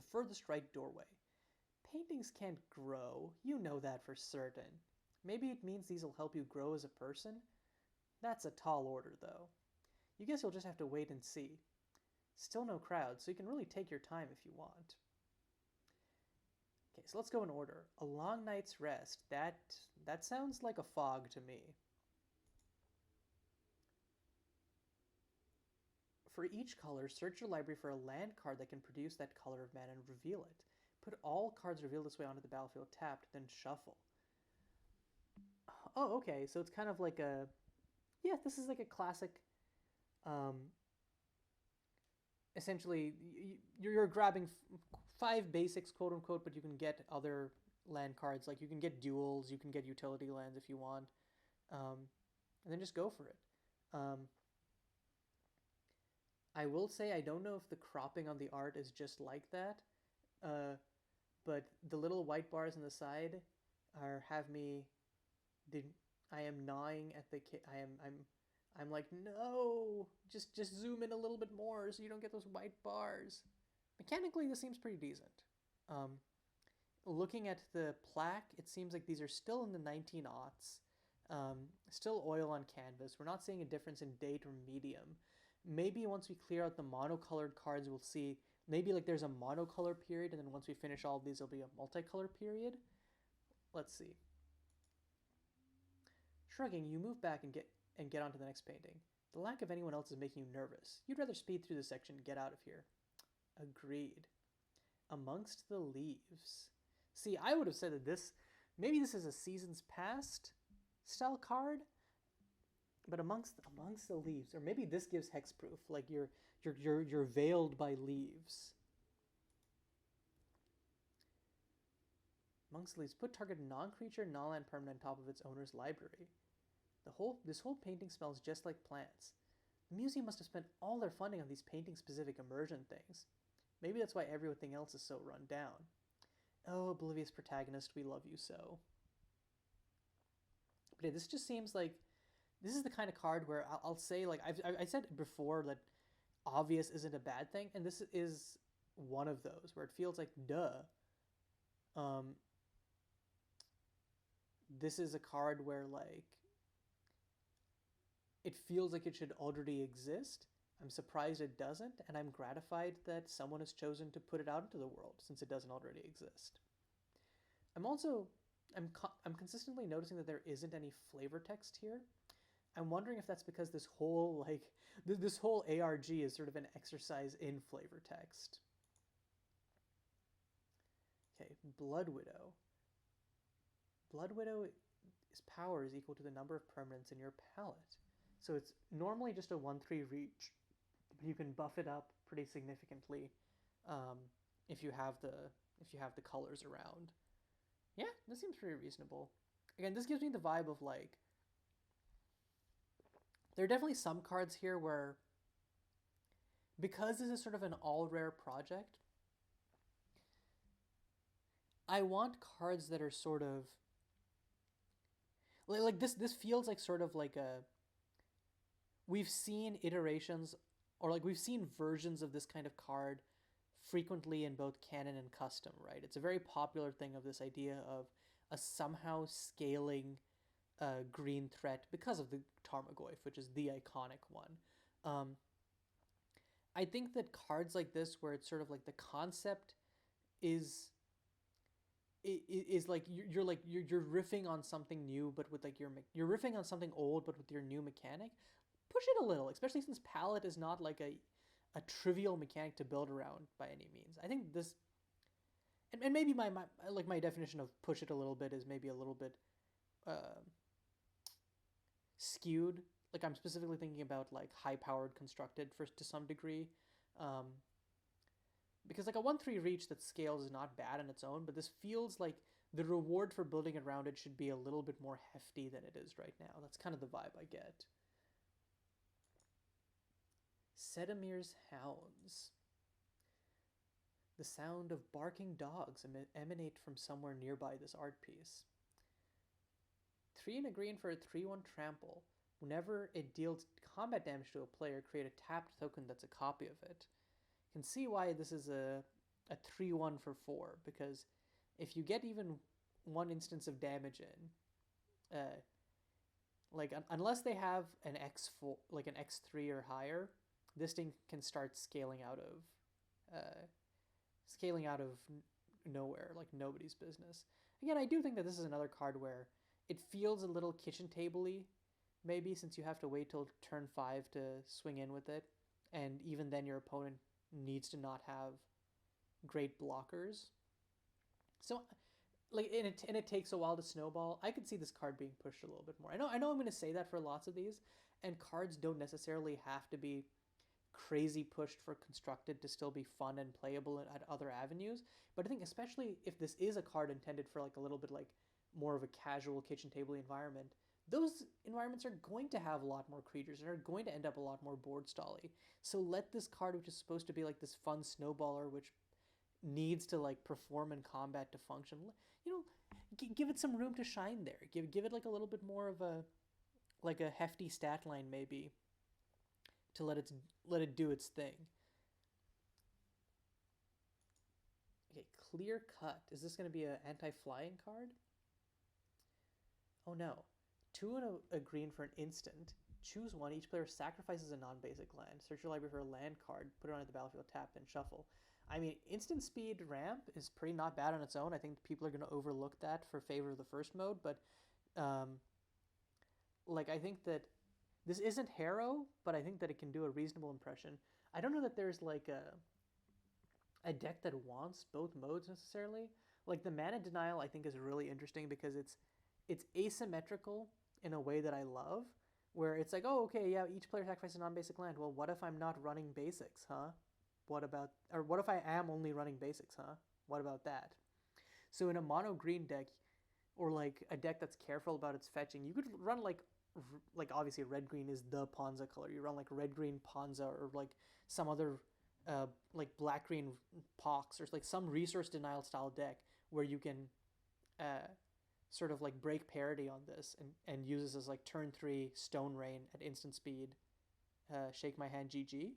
furthest right doorway. Paintings can't grow. You know that for certain. Maybe it means these will help you grow as a person? That's a tall order, though. You guess you'll just have to wait and see. Still no crowd, so you can really take your time if you want. Okay, so let's go in order. A long night's rest. That sounds like a fog to me. For each color, search your library for a land card that can produce that color of mana and reveal it. Put all cards revealed this way onto the battlefield tapped, then shuffle. Oh, okay, so it's kind of like a... Yeah, this is like a classic... essentially, you're grabbing 5 basics, quote unquote, but you can get other land cards. Like, you can get duels, you can get utility lands if you want. And then just go for it. I will say I don't know if the cropping on the art is just like that, but the little white bars on the side have me. I am gnawing at the. I'm like, no, just zoom in a little bit more so you don't get those white bars. Mechanically, this seems pretty decent. Looking at the plaque, it seems like these are still in the 1900s. Still oil on canvas. We're not seeing a difference in date or medium. Maybe once we clear out the monocolored cards, we'll see, maybe like there's a monocolor period, and then once we finish all of these, there'll be a multicolor period. Let's see. Shrugging, you move back and get onto the next painting. The lack of anyone else is making you nervous. You'd rather speed through this section and get out of here. Agreed. Amongst the leaves. See, I would have said that maybe this is a Seasons Past style card, but amongst the leaves, or maybe this gives hexproof, like you're veiled by leaves. Amongst the leaves, put target non-creature, non-land permanent on top of its owner's library. This whole painting smells just like plants. The museum must have spent all their funding on these painting-specific immersion things. Maybe that's why everything else is so run down. Oh, oblivious protagonist, we love you so. But yeah, this just seems like this is the kind of card where I'll say, like I said before, that obvious isn't a bad thing, and this is one of those where it feels like duh. This is a card where like it feels like it should already exist. I'm surprised it doesn't, and I'm gratified that someone has chosen to put it out into the world since it doesn't already exist. I'm also I'm consistently noticing that there isn't any flavor text here. I'm wondering if that's because this whole ARG is sort of an exercise in flavor text. Okay, Blood Widow. Blood Widow's power is equal to the number of permanents in your palette. So it's normally just a 1/3 reach, but you can buff it up pretty significantly um, if you have the colors around. Yeah, this seems pretty reasonable. Again, this gives me the vibe of like there are definitely some cards here where because this is sort of an all rare project, I want cards that are sort of like this feels like sort of like a we've seen iterations or like we've seen versions of this kind of card frequently in both canon and custom, right? It's a very popular thing of this idea of a somehow scaling green threat because of the Tarmogoyf, which is the iconic one. I think that cards like this, where it's sort of like the concept is like you're riffing on something new, but with like you're riffing on something old, but with your new mechanic. Push it a little, especially since palette is not like a trivial mechanic to build around by any means. I think this, and maybe my definition of push it a little bit is maybe a little bit skewed. Like I'm specifically thinking about like high powered constructed for to some degree, because like a 1/3 reach that scales is not bad on its own, but this feels like the reward for building around it should be a little bit more hefty than it is right now. That's kind of the vibe I get. Sedamir's Hounds. The sound of barking dogs emanate from somewhere nearby this art piece. 3 and a green for a 3/1 trample. Whenever it deals combat damage to a player, create a tapped token that's a copy of it. You can see why this is a 3/1 for 4, because if you get even one instance of damage in, like unless they have an X4, like an X3 or higher, this thing can start scaling out of nowhere, like nobody's business. Again, I do think that this is another card where it feels a little kitchen table-y, maybe, since you have to wait till turn 5 to swing in with it, and even then your opponent needs to not have great blockers. So, like, and it takes a while to snowball. I could see this card being pushed a little bit more. I know I'm going to say that for lots of these, and cards don't necessarily have to be crazy pushed for constructed to still be fun and playable at other avenues. But I think especially if this is a card intended for like a little bit like more of a casual kitchen table environment, those environments are going to have a lot more creatures and are going to end up a lot more board stally. So let this card, which is supposed to be like this fun snowballer, which needs to like perform in combat to function, give it some room to shine there. Give it like a little bit more of a hefty stat line maybe, to let it do its thing. Okay, Clear Cut. Is this going to be an anti-flying card? Oh no. 2 and a green for an instant. Choose one. Each player sacrifices a non-basic land. Search your library for a land card. Put it onto the battlefield, tap, then shuffle. I mean, instant speed ramp is pretty not bad on its own. I think people are going to overlook that for favor of the first mode, but I think that this isn't Harrow, but I think that it can do a reasonable impression. I don't know that there's like a deck that wants both modes necessarily. Like the Mana Denial I think is really interesting because it's asymmetrical in a way that I love, where it's like, oh, okay, yeah, each player sacrifices a non-basic land. Well, what if I'm not running basics, huh? What if I am only running basics, huh? What about that? So in a mono green deck, or like a deck that's careful about its fetching, you could run like obviously red green is the Ponza color. You run like red green Ponza or like some other like black green Pox or like some resource denial style deck where you can sort of like break parity on this and use this as like turn 3 Stone Rain at instant speed. Shake my hand, GG.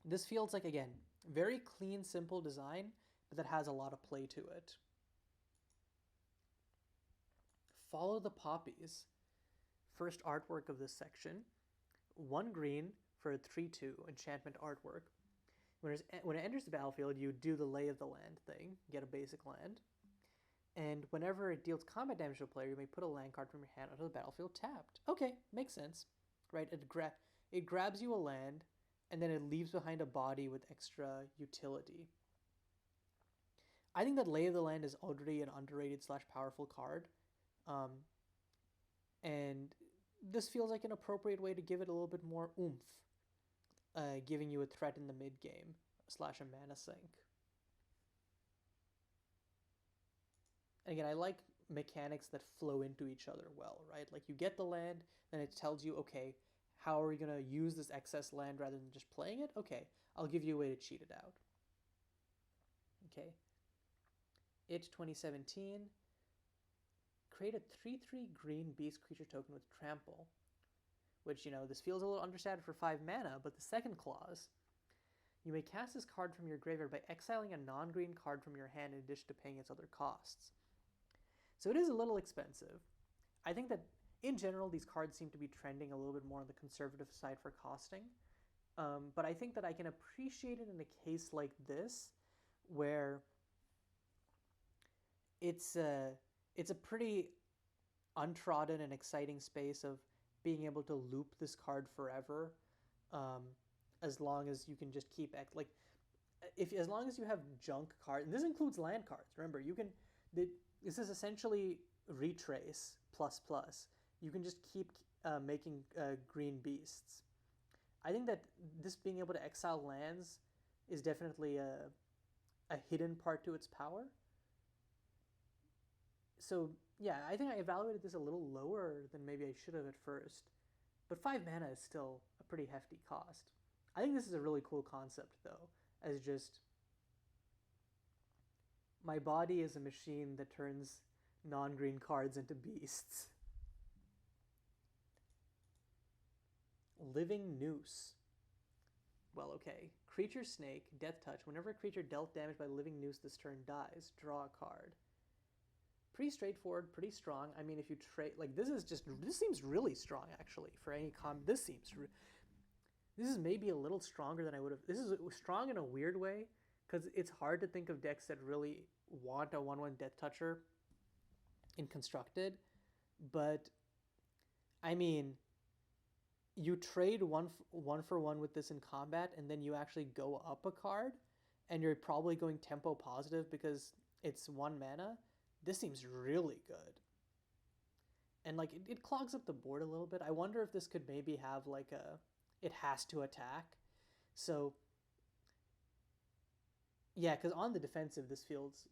This feels like, again, very clean, simple design, but that has a lot of play to it. Follow the Poppies. First artwork of this section. 1 green for a 3/2 enchantment artwork. When it enters the battlefield, you do the Lay of the Land thing, get a basic land. And whenever it deals combat damage to a player, you may put a land card from your hand onto the battlefield tapped. Okay, makes sense, right? It grabs you a land, and then it leaves behind a body with extra utility. I think that Lay of the Land is already an underrated / powerful card, and this feels like an appropriate way to give it a little bit more oomph, giving you a threat in the mid game / a mana sink. Again, I like mechanics that flow into each other well, right? Like you get the land, then it tells you, okay, how are we going to use this excess land rather than just playing it? Okay, I'll give you a way to cheat it out. Okay. It 2017. Create a 3/3 green beast creature token with trample. Which, this feels a little understated for 5 mana, but the second clause, you may cast this card from your graveyard by exiling a non-green card from your hand in addition to paying its other costs. So it is a little expensive. I think that in general, these cards seem to be trending a little bit more on the conservative side for costing. But I think that I can appreciate it in a case like this, where it's a pretty untrodden and exciting space of being able to loop this card forever, as long as you can just keep as long as you have junk cards. And this includes land cards. Remember, this is essentially retrace ++. You can just keep making green beasts. I think that this being able to exile lands is definitely a hidden part to its power. So yeah, I think I evaluated this a little lower than maybe I should have at first. But 5 mana is still a pretty hefty cost. I think this is a really cool concept, though, as just my body is a machine that turns non-green cards into beasts. Living Noose. Well, okay. Creature Snake, Death Touch. Whenever a creature dealt damage by Living Noose this turn dies, draw a card. Pretty straightforward, pretty strong. I mean, if you trade, this seems really strong, actually, for any this is maybe a little stronger than I would have. This is strong in a weird way, because it's hard to think of decks that really want a 1/1 Death Toucher in Constructed. But, I mean, you trade one for one with this in combat, and then you actually go up a card, and you're probably going tempo positive because it's 1 mana. This seems really good. And it clogs up the board a little bit. I wonder if this could maybe have it has to attack. So yeah, because on the defensive, this feels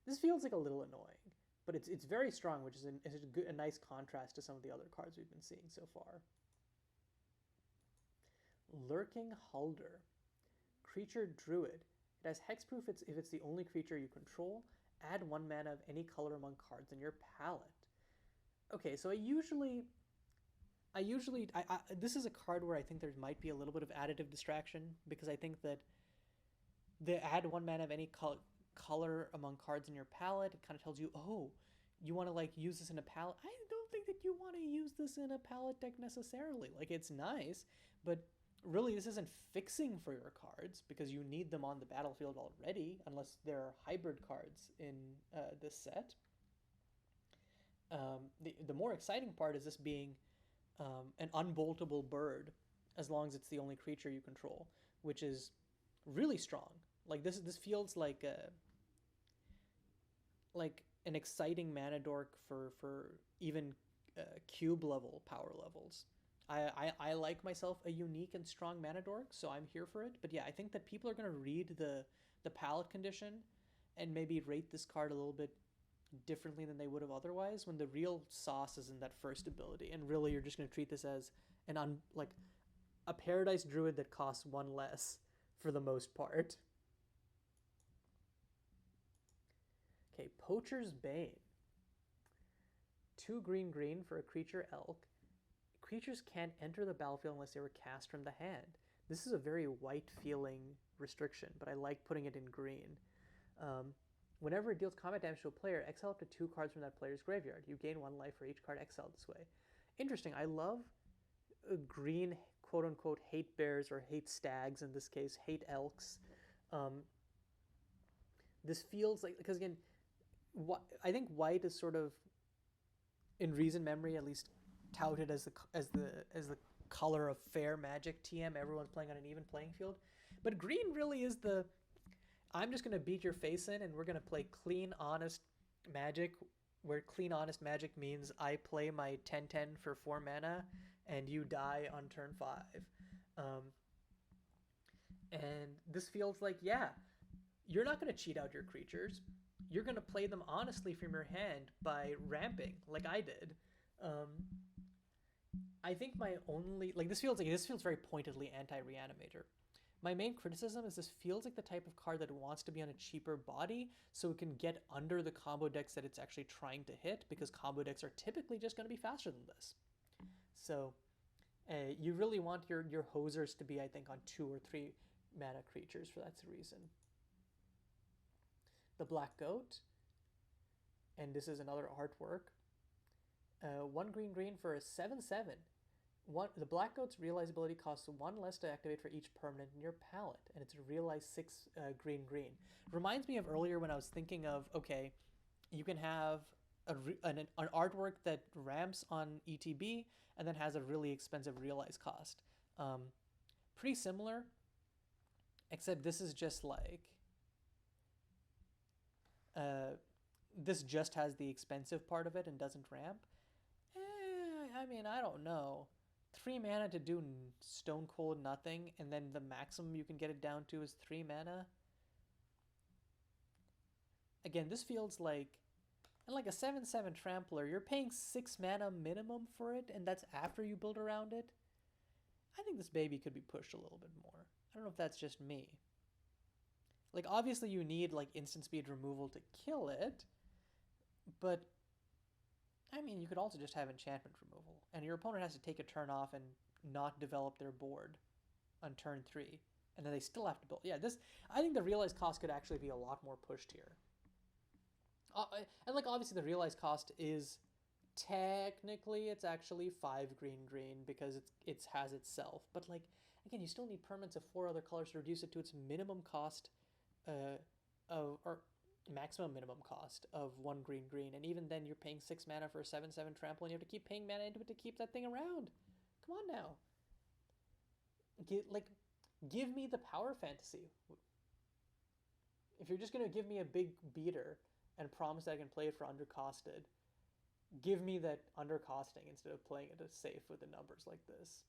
like a little annoying, but it's very strong, which is a nice contrast to some of the other cards we've been seeing so far. Lurking Halder, creature druid. It has hexproof if it's the only creature you control. Add 1 mana of any color among cards in your palette. Okay, so this is a card where I think there might be a little bit of additive distraction, because I think that the add 1 mana of any color among cards in your palette, it kind of tells you, oh, you want to use this in a palette. I don't think that you want to use this in a palette deck necessarily. It's nice, but really this isn't fixing for your cards, because you need them on the battlefield already, unless there are hybrid cards in this set. The more exciting part is this being an unboltable bird, as long as it's the only creature you control, which is really strong. This feels like an exciting mana dork for even cube level power levels. I like myself a unique and strong mana dork, so I'm here for it. But yeah, I think that people are going to read the palette condition and maybe rate this card a little bit differently than they would have otherwise, when the real sauce is in that first ability. And really, you're just going to treat this as a Paradise Druid that costs 1 less for the most part. Okay, Poacher's Bane. 2 green for a creature elk. Creatures can't enter the battlefield unless they were cast from the hand. This is a very white-feeling restriction, but I like putting it in green. Whenever it deals combat damage to a player, exile up to 2 cards from that player's graveyard. You gain 1 life for each card exiled this way. Interesting. I love green quote unquote hate bears or hate stags in this case, hate elks. Um, this feels like, because again, I think white is sort of, in recent memory at least, touted as the color of fair Magic TM. Everyone's playing on an even playing field, but green really is the, I'm just gonna beat your face in, and we're gonna play clean, honest Magic. Where clean, honest Magic means I play my 10/10 for 4 mana, and you die on turn 5. Um, and this feels like, yeah, you're not going to cheat out your creatures. You're going to play them honestly from your hand by ramping, like I did. I think my only, like, this feels very pointedly anti-reanimator. My main criticism is this feels like the type of card that wants to be on a cheaper body so it can get under the combo decks that it's actually trying to hit, because combo decks are typically just going to be faster than this. So you really want your hosers to be, I think, on 2 or 3 mana creatures for that reason. The Black Goat, and this is another artwork. 1 green for a 7/7. The Black Goat's realize ability costs 1 less to activate for each permanent in your palette, and it's a realize 6 green. Reminds me of earlier when I was thinking of, okay, you can have an artwork that ramps on ETB and then has a really expensive realize cost. Pretty similar, except this is just like, this just has the expensive part of it and doesn't ramp. I mean, I don't know. 3 mana to do Stone Cold nothing, and then the maximum you can get it down to is 3 mana. Again, this feels like, and like a 7/7 Trampler, you're paying 6 mana minimum for it, and that's after you build around it. I think this baby could be pushed a little bit more. I don't know if that's just me. Like, obviously you need like instant speed removal to kill it, but I mean, you could also just have enchantment removal, and your opponent has to take a turn off and not develop their board on turn 3, and then they still have to build. Yeah, this, I think the realized cost could actually be a lot more pushed here. And like, obviously the realized cost is, technically it's actually 5 green because it has itself, but like, again, you still need permanents of 4 other colors to reduce it to its minimum cost, or maximum minimum cost of 1 green, and even then you're paying 6 mana for a 7/7 trample, and you have to keep paying mana into it to keep that thing around. Come on now. Give me the power fantasy. If you're just going to give me a big beater and promise that I can play it for undercosted, give me that undercosting instead of playing it as safe with the numbers like this.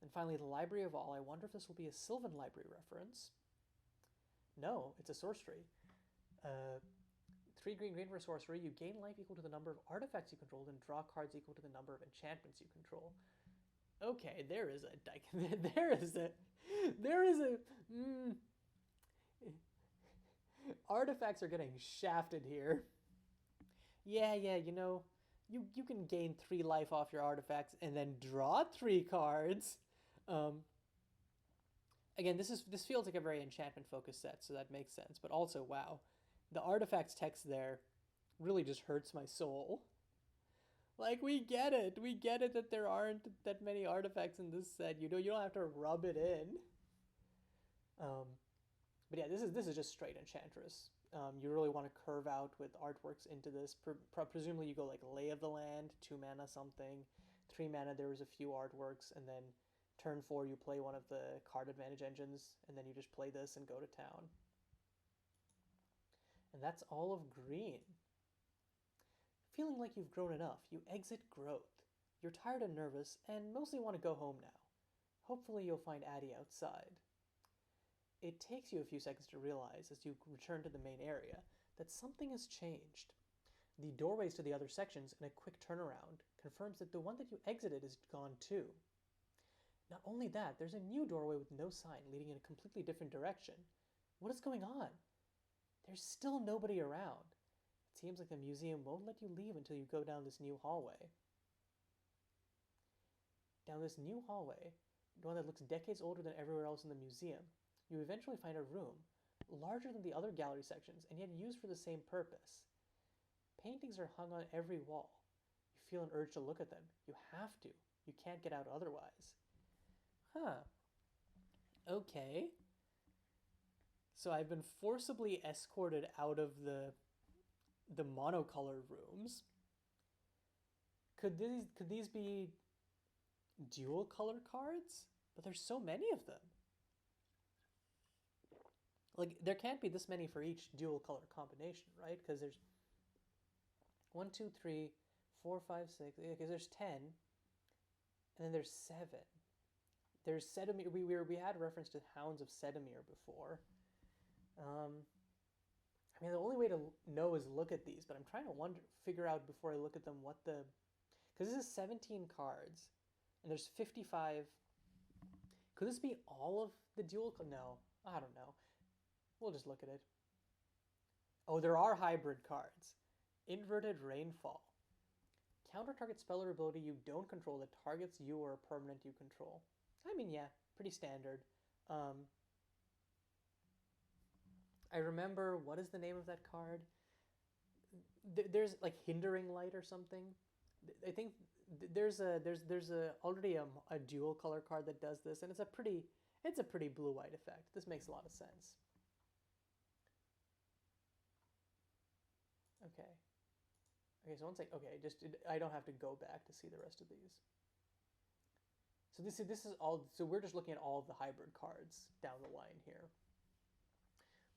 And finally, the Library of All. I wonder if this will be a Sylvan Library reference. No, it's a sorcery. 3 green for sorcery. You gain life equal to the number of artifacts you control, and draw cards equal to the number of enchantments you control. Okay, there is a artifacts are getting shafted here. Yeah, you know, you can gain 3 life off your artifacts and then draw 3 cards. Again, this feels like a very enchantment focused set, so that makes sense. But also, wow, the artifacts text there really just hurts my soul. Like, we get it that there aren't that many artifacts in this set. You know, you don't have to rub it in. But yeah, this is just straight Enchantress. You really want to curve out with artworks into this. Presumably you go like Lay of the Land, 2 mana something, 3 mana there was a few artworks, and then turn 4 you play one of the card advantage engines, and then you just play this and go to town. And that's all of green. Feeling like you've grown enough, you exit growth. You're tired and nervous, and mostly want to go home now. Hopefully you'll find Addie outside. It takes you a few seconds to realize, as you return to the main area, that something has changed. The doorways to the other sections and a quick turnaround confirms that the one that you exited is gone too. Not only that, there's a new doorway with no sign leading in a completely different direction. What is going on? There's still nobody around. It seems like the museum won't let you leave until you go down this new hallway. Down this new hallway, one that looks decades older than everywhere else in the museum, you eventually find a room, larger than the other gallery sections, and yet used for the same purpose. Paintings are hung on every wall. You feel an urge to look at them. You have to. You can't get out otherwise. Huh. Okay. So I've been forcibly escorted out of the monocolor rooms. Could these be dual color cards? But there's so many of them. Like there can't be this many for each dual color combination, right? Because there's 1, 2, 3, 4, 5, 6. Because there's 10, and then there's 7. There's Sedimir. We had reference to Hounds of Sedimir before. I mean, the only way to know is look at these, but I'm trying to figure out before I look at them what the, because this is 17 cards, and there's 55. Could this be all of the dual? No, I don't know. We'll just look at it. Oh, there are hybrid cards. Inverted Rainfall. Counter target spell or ability you don't control that targets you or a permanent you control. I mean, yeah, pretty standard. I remember, what is the name of that card? There's like Hindering Light or something. I think there's already a dual color card that does this, and it's a pretty blue-white effect. This makes a lot of sense. Okay. Okay, so once I don't have to go back to see the rest of these. So this is all. So we're just looking at all of the hybrid cards down the line here.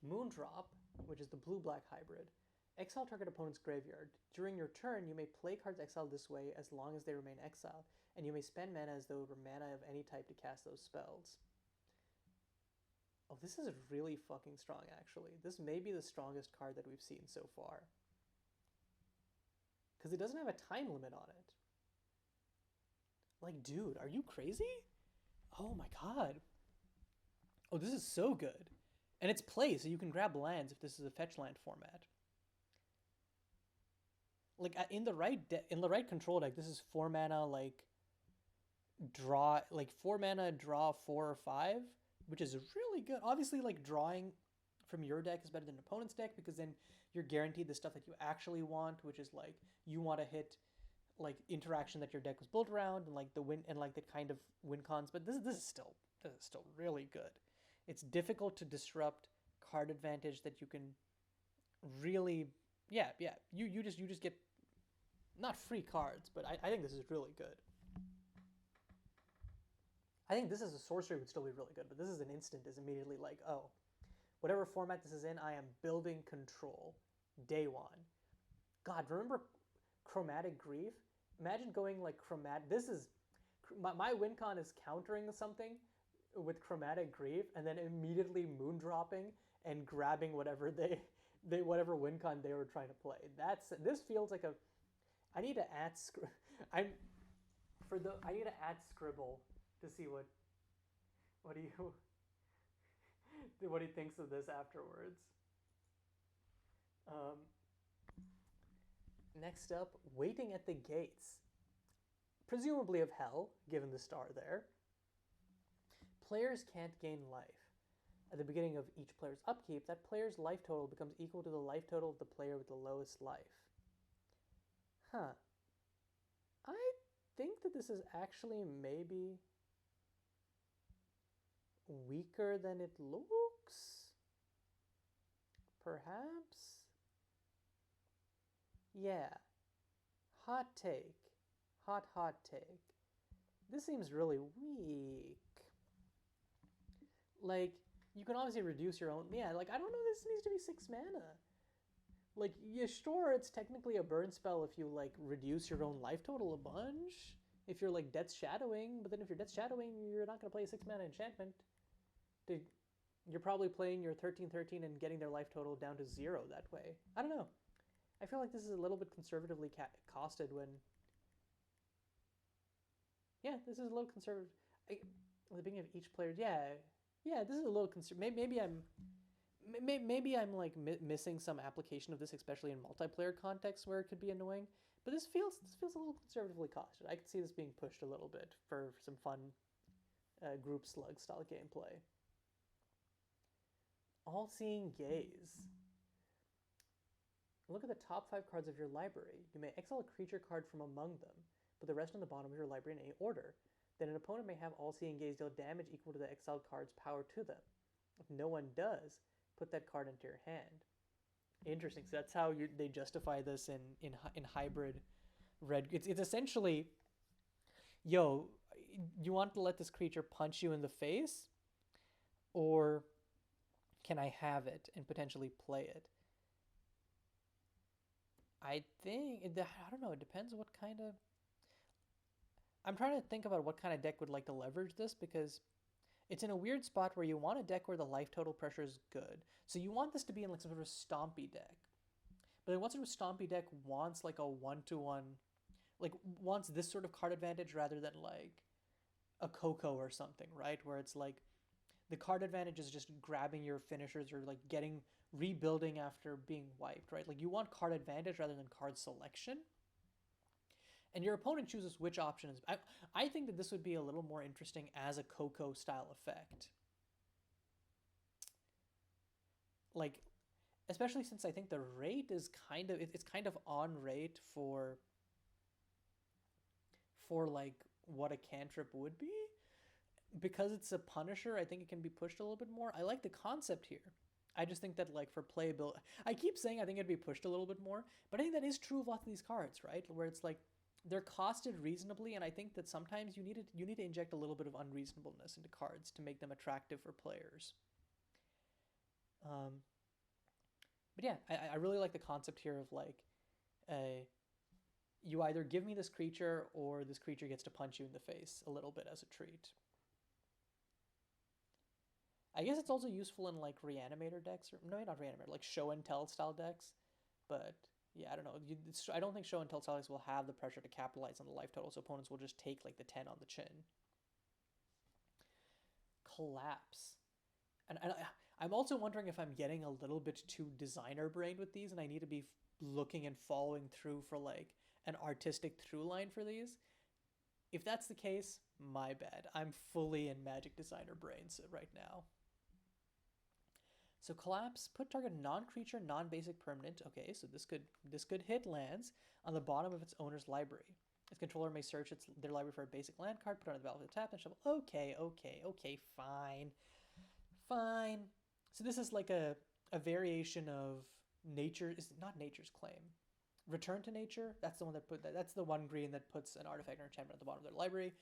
Moondrop, which is the blue-black hybrid. Exile target opponent's graveyard. During your turn, you may play cards exiled this way as long as they remain exiled, and you may spend mana as though it were mana of any type to cast those spells. Oh, this is really fucking strong, actually. This may be the strongest card that we've seen so far. Because it doesn't have a time limit on it. Like, dude, are you crazy? Oh my god. Oh, this is so good. And it's play, so you can grab lands if this is a fetch land format. Like in the right control deck, this is 4 mana like draw, like 4 mana draw 4 or 5, which is really good. Obviously, like drawing from your deck is better than an opponent's deck because then you're guaranteed the stuff that you actually want, which is like you want to hit like interaction that your deck was built around and like the win and like the kind of win cons. But this is still really good. It's difficult to disrupt card advantage that you can really you just get not free cards, but I think this is really good. I think this as a sorcery would still be really good, but this is an instant is immediately like, oh, whatever format this is in, I am building control day one. God, remember Chromatic Grief? Imagine going like chromatic. This is my win con is countering something with Chromatic Grief and then immediately moon dropping and grabbing whatever whatever win con they were trying to play. This feels like a. I need to add I need to add Scribble to see what he thinks of this afterwards. Next up, Waiting at the Gates. Presumably of hell, given the star there. Players can't gain life. At the beginning of each player's upkeep, that player's life total becomes equal to the life total of the player with the lowest life. Huh. I think that this is actually maybe weaker than it looks. Perhaps? Yeah. Hot take. Hot take. This seems really weak. Like, you can obviously reduce your own. Yeah, like, I don't know, this needs to be 6 mana. Like, yeah, sure, it's technically a burn spell if you, like, reduce your own life total a bunch. If you're, like, Death's Shadowing, but then if you're Death's Shadowing, you're not going to play a 6 mana enchantment. You're probably playing your 13/13 and getting their life total down to 0 that way. I don't know. I feel like this is a little bit conservatively costed when... Yeah, this is a little conservative. At the beginning of each player, yeah, this is a little conservative. Maybe I'm like missing some application of this, especially in multiplayer contexts where it could be annoying. But this feels a little conservatively costed. I could see this being pushed a little bit for some fun group slug style gameplay. All-Seeing Gaze. Look at the top 5 cards of your library. You may exile a creature card from among them. put the rest on the bottom of your library in any order. Then an opponent may have all see and gaze deal damage equal to the exiled card's power to them. If no one does, put that card into your hand. Interesting. So that's how they justify this in hybrid red. It's essentially, yo, you want to let this creature punch you in the face, or can I have it and potentially play it? I think I don't know. It depends what kind of. I'm trying to think about what kind of deck would like to leverage this, because it's in a weird spot where you want a deck where the life total pressure is good. So you want this to be in like some sort of stompy deck. But then what sort of stompy deck wants like a 1-to-1, like wants this sort of card advantage rather than like a Coco or something, right? Where it's like the card advantage is just grabbing your finishers or like rebuilding after being wiped, right? Like you want card advantage rather than card selection. And your opponent chooses which option is. I think that this would be a little more interesting as a Coco style effect. Like, especially since I think the rate is it's kind of on rate for like what a cantrip would be. Because it's a Punisher, I think it can be pushed a little bit more. I like the concept here. I just think that like for playability, I keep saying I think it'd be pushed a little bit more, but I think that is true of lots of these cards, right? Where it's like they're costed reasonably, and I think that sometimes you need to inject a little bit of unreasonableness into cards to make them attractive for players. But yeah, I really like the concept here of like, you either give me this creature or this creature gets to punch you in the face a little bit as a treat. I guess it's also useful in like reanimator decks, or no, not reanimator, like show and tell style decks. But yeah, I don't know. I don't think show and tell style decks will have the pressure to capitalize on the life total, so opponents will just take like the 10 on the chin. Collapse. And I'm also wondering if I'm getting a little bit too designer brained with these, and I need to be looking and following through for like an artistic through line for these. If that's the case, my bad. I'm fully in Magic designer brains right now. So collapse, put target non-creature, non-basic permanent. Okay, so this could hit lands on the bottom of its owner's library. Its controller may search their library for a basic land card, put it on the battlefield, tap and shuffle. Okay, fine. So this is like a variation of nature. Is not Nature's Claim. Return to Nature. That's the one that's the one green that puts an artifact or enchantment at the bottom of their library.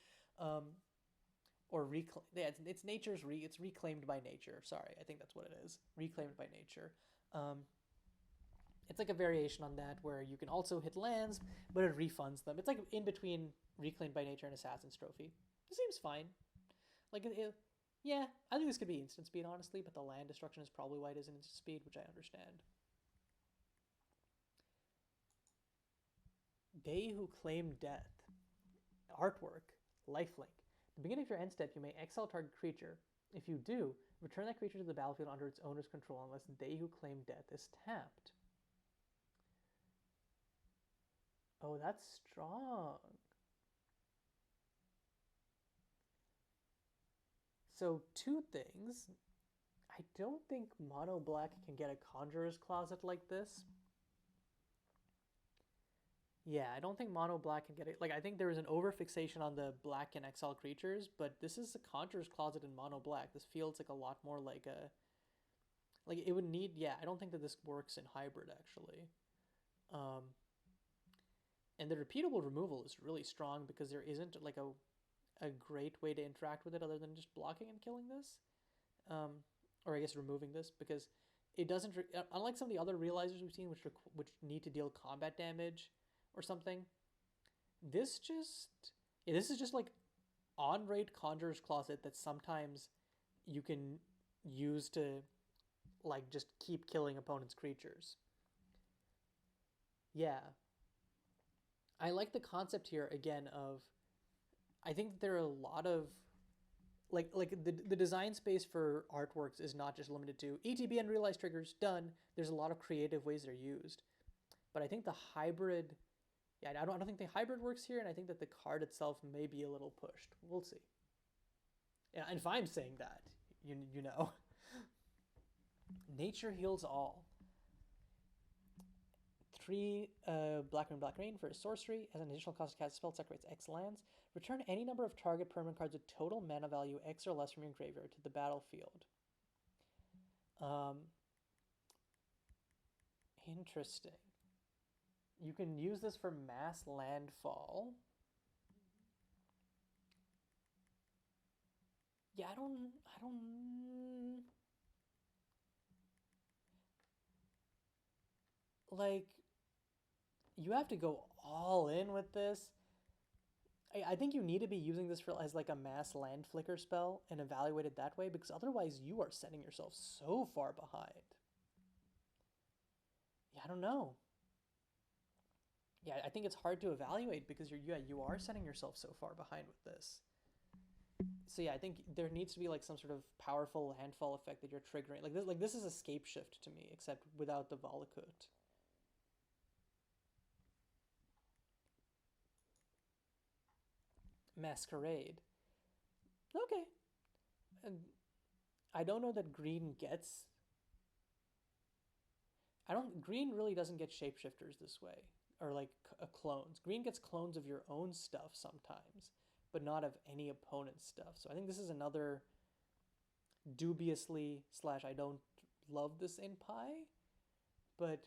Or reclaim. Yeah, it's nature's it's reclaimed by nature. Sorry, I think that's what it is. Reclaimed by nature. It's like a variation on that where you can also hit lands, but it refunds them. It's like in between reclaimed by nature and Assassin's Trophy. It seems fine. Like yeah, I think this could be instant speed honestly, but the land destruction is probably why it isn't instant speed, which I understand. They Who Claim Death. Artwork. Lifelink. At the beginning of your end step, you may exile target creature. If you do, return that creature to the battlefield under its owner's control unless They Who Claim Death is tapped. Oh, that's strong. So, two things. I don't think mono black can get a Conjurer's Closet like this. Yeah, I don't think mono black can get it. Like, I think there is an overfixation on the black and exile creatures, but this is a Conjurer's Closet in mono black. This feels like a lot more like a. Like, it would need. Yeah, I don't think that this works in hybrid, actually. And the repeatable removal is really strong because there isn't, like, a great way to interact with it other than just blocking and killing this. Or I guess removing this, because it doesn't. Unlike some of the other realizers we've seen, which need to deal combat damage or something, this is just like on rate Conjurer's Closet that sometimes you can use to like just keep killing opponents' creatures. Yeah, I like the concept here again of. I think that there are a lot of like the design space for artworks is not just limited to ETB and realize triggers done. There's a lot of creative ways they're used, but I think the hybrid. Yeah, I don't think the hybrid works here, and I think that the card itself may be a little pushed. We'll see. Yeah, and if I'm saying that, you know. Nature Heals All. 3 black green for a sorcery. As an additional cost to cast a spell, separates X lands. Return any number of target permanent cards with total mana value X or less from your graveyard to the battlefield. Interesting. You can use this for mass landfall. Yeah, I don't like, you have to go all in with this. I think you need to be using this for as like a mass land flicker spell and evaluate it that way, because otherwise you are setting yourself so far behind. Yeah, I don't know. Yeah, I think it's hard to evaluate because you are setting yourself so far behind with this. So yeah, I think there needs to be like some sort of powerful landfall effect that you're triggering. Like this is a scape shift to me, except without the Valakut. Masquerade. Okay. And I don't know that green gets. Green really doesn't get shapeshifters this way, or like clones. Green gets clones of your own stuff sometimes, but not of any opponent's stuff. So I think this is another dubiously / I don't love this in Pi, but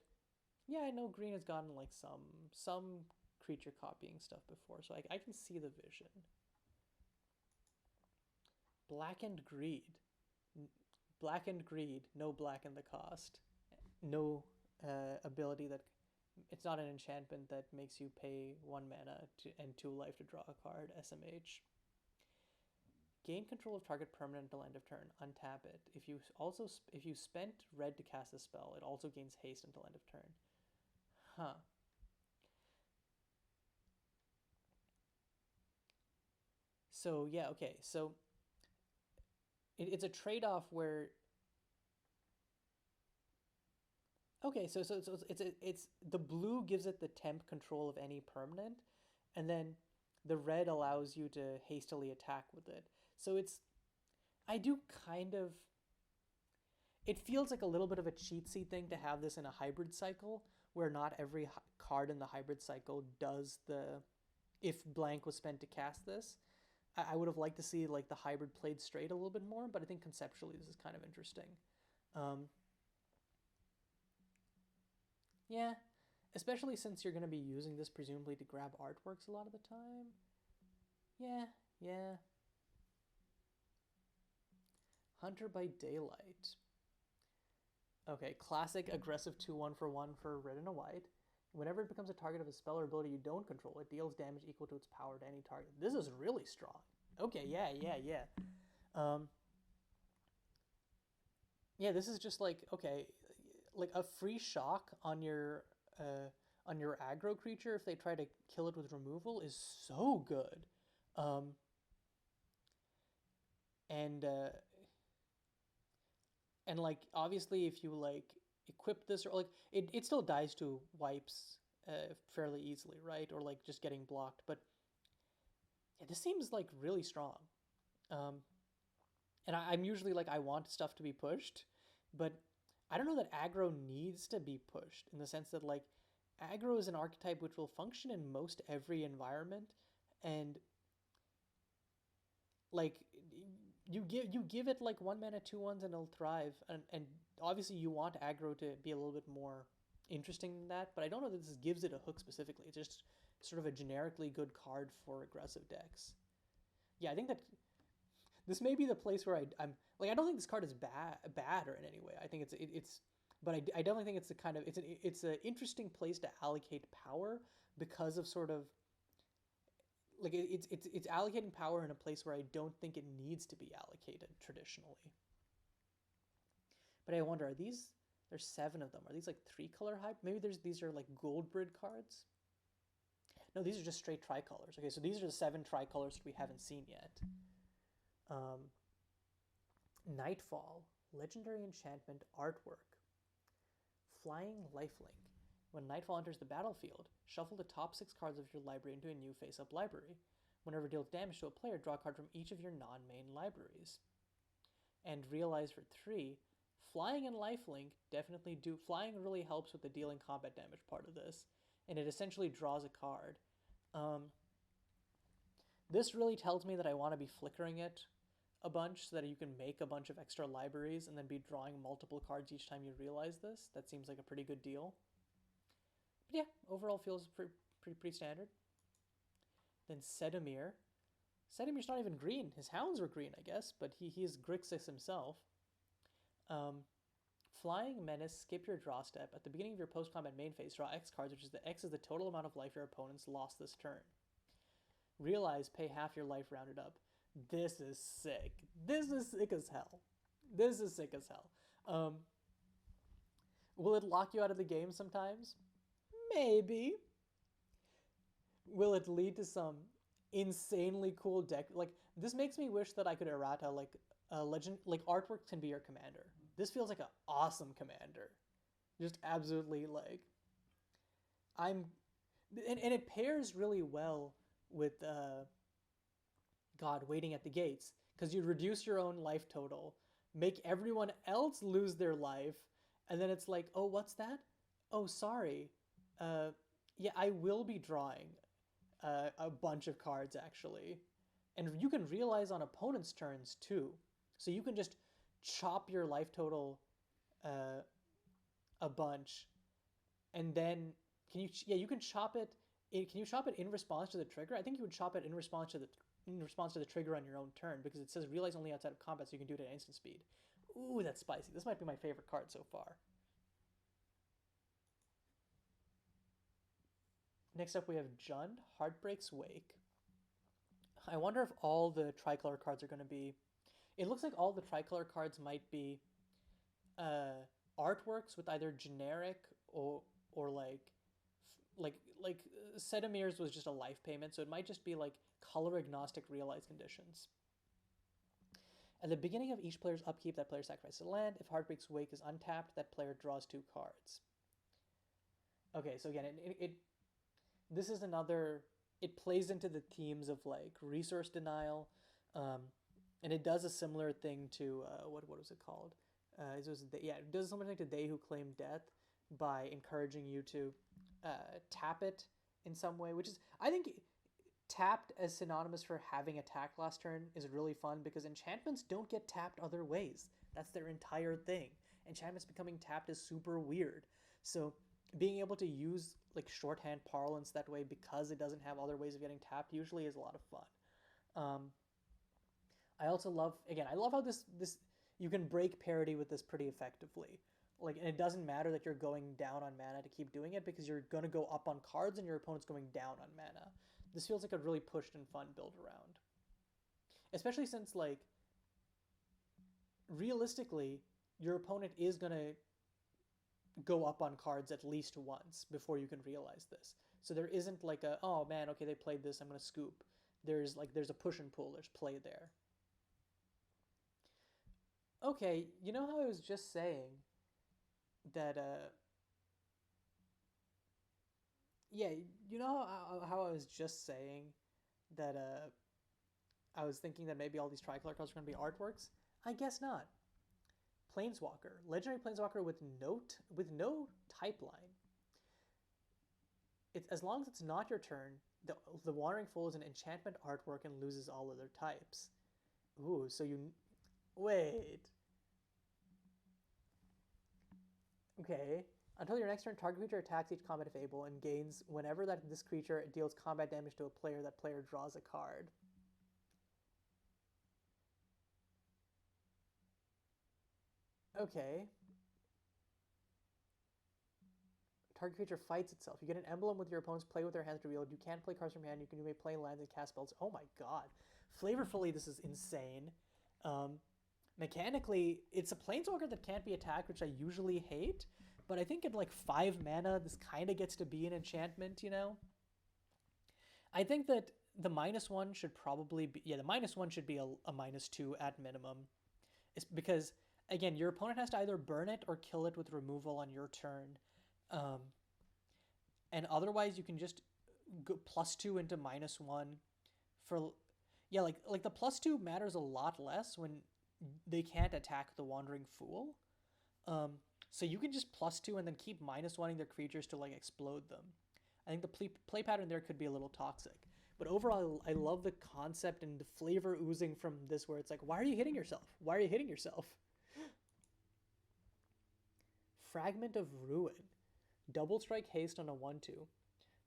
yeah, I know green has gotten like some creature copying stuff before, so I can see the vision. Blackened Greed. Blackened Greed, no blacken the cost. No ability that, it's not an enchantment that makes you pay 1 mana and 2 life to draw a card. SMH. Gain control of target permanent until end of turn. Untap it. If you spent red to cast a spell, it also gains haste until end of turn. Huh. So yeah, okay. So it's a trade-off where. Okay, so it's the blue gives it the temp control of any permanent, and then the red allows you to hastily attack with it. So I do kind of. It feels like a little bit of a cheatsy thing to have this in a hybrid cycle, where not every card in the hybrid cycle does the. If blank was spent to cast this, I would have liked to see like the hybrid played straight a little bit more, but I think conceptually this is kind of interesting. Yeah, especially since you're going to be using this presumably to grab artworks a lot of the time. Yeah. Hunter by Daylight. Okay, classic aggressive 2/1 for 1 for red and a white. Whenever it becomes a target of a spell or ability you don't control, it deals damage equal to its power to any target. This is really strong. Okay, yeah. Yeah, this is just like, okay, like a free shock on your aggro creature if they try to kill it with removal is so good. And like obviously if you like equip this, or like it still dies to wipes fairly easily, right? Or like just getting blocked, but yeah, this seems like really strong. And I'm usually like, I want stuff to be pushed, but I don't know that aggro needs to be pushed, in the sense that like aggro is an archetype which will function in most every environment, and like you give it like 1 mana 2/1s and it'll thrive, and obviously you want aggro to be a little bit more interesting than that, but I don't know that this gives it a hook specifically. It's just sort of a generically good card for aggressive decks. Yeah, I think that this may be the place where I'm like, I don't think this card is bad or in any way. I think it's but I definitely think it's the kind of it's an interesting place to allocate power, because of sort of like it's allocating power in a place where I don't think it needs to be allocated traditionally. But I wonder, there's 7 of them. Are these like 3-color hype? Maybe these are like Goldbrid cards. No, these are just straight tricolors. Okay, so these are the 7 tricolors that we haven't seen yet. Nightfall, legendary enchantment artwork. Flying Lifelink. When Nightfall enters the battlefield, shuffle the top 6 cards of your library into a new face-up library. Whenever it deals damage to a player, draw a card from each of your non-main libraries. And realize for 3, Flying and lifelink definitely do. Flying really helps with the dealing combat damage part of this, and it essentially draws a card. Um, this really tells me that I want to be flickering it a bunch so that you can make a bunch of extra libraries and then be drawing multiple cards each time you realize this. That seems like a pretty good deal. But yeah, overall feels pretty standard. Then Sedimir. Sedimir's not even green. His hounds were green, I guess, but he is Grixis himself. Flying Menace, skip your draw step. At the beginning of your post-combat main phase, draw X cards, which is the X is the total amount of life your opponents lost this turn. Realize, pay half your life rounded up. This is sick. This is sick as hell. This is sick as hell. Will it lock you out of the game sometimes? Maybe. Will it lead to some insanely cool deck? Like, this makes me wish that I could errata, like, legend, like, artwork can be your commander. This feels like an awesome commander. Just absolutely, like, and it pairs really well with, God, Waiting at the Gates, because you reduce your own life total, make everyone else lose their life, and then it's like, oh, what's that? Oh, sorry. Yeah, I will be drawing a bunch of cards, actually. And you can realize on opponents' turns, too. So you can just chop your life total a bunch, and then you can chop it. Can you chop it in response to the trigger? I think you would chop it in response to the trigger on your own turn, because it says realize only outside of combat, so you can do it at instant speed. Ooh, that's spicy. This might be my favorite card so far. Next up, we have Jund, Heartbreak's Wake. I wonder if all the tricolor cards are going to be... It looks like all the tricolor cards might be artworks with either generic or like Sedimir's was just a life payment, so it might just be like color agnostic realized conditions. At the beginning of each player's upkeep, that player sacrifices a land. If Heartbreak's Wake is untapped, that player draws 2 cards. Okay, so again, this is another... It plays into the themes of like resource denial, and it does a similar thing to what was it called? It does a similar thing to They Who Claim Death by encouraging you to tap it in some way, which is, I think, tapped as synonymous for having attack last turn is really fun, because enchantments don't get tapped other ways. That's their entire thing. Enchantments becoming tapped is super weird. So being able to use like shorthand parlance that way, because it doesn't have other ways of getting tapped, usually is a lot of fun. I also love, again, I love how this you can break parity with this pretty effectively. Like, and it doesn't matter that you're going down on mana to keep doing it, because you're going to go up on cards and your opponent's going down on mana. This feels like a really pushed and fun build around. Especially since, like, realistically, your opponent is going to go up on cards at least once before you can realize this. So there isn't like a, oh man, okay, they played this, I'm going to scoop. There's a push and pull, there's play there. Okay, you know how I was just saying that, yeah, you know how I was just saying that, I was thinking that maybe all these tricolor cards are going to be artworks? I guess not. Planeswalker, legendary Planeswalker with no type line. It's, as long as it's not your turn, the Wandering Fool is an enchantment artwork and loses all other types. Ooh, so you... Wait. Okay. Until your next turn, target creature attacks each combat if able and gains whenever this creature deals combat damage to a player, that player draws a card. Okay. Target creature fights itself. You get an emblem with your opponent's play with their hands revealed. You can't play cards from hand. You may play lands and cast spells. Oh my god. Flavorfully, this is insane. Mechanically, it's a planeswalker that can't be attacked, which I usually hate. But I think at like 5 mana, this kind of gets to be an enchantment, you know? I think that the -1 should probably be... Yeah, the -1 should be a -2 at minimum. It's because... Again, your opponent has to either burn it or kill it with removal on your turn. And otherwise, you can just go +2 into -1 for... Yeah, like the +2 matters a lot less when they can't attack the Wandering Fool. Um, so you can just +2 and then keep -1ing their creatures to like explode them. I think the play pattern there could be a little toxic. But overall, I love the concept and the flavor oozing from this where it's like, why are you hitting yourself? Why are you hitting yourself? Fragment of Ruin. Double strike haste on a 1/2.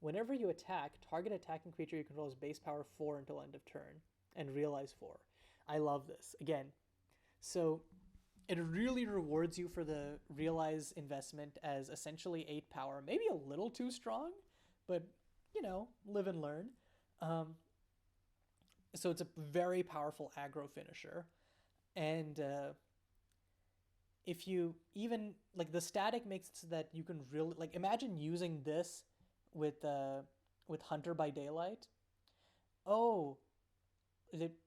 Whenever you attack, target attacking creature you control is base power 4 until end of turn, and realize 4. I love this. Again, so it really rewards you for the realize investment as essentially 8 power, maybe a little too strong, but live and learn. So it's a very powerful aggro finisher, and if you even like the static makes it so that you can really like imagine using this with Hunter by Daylight. Oh, it,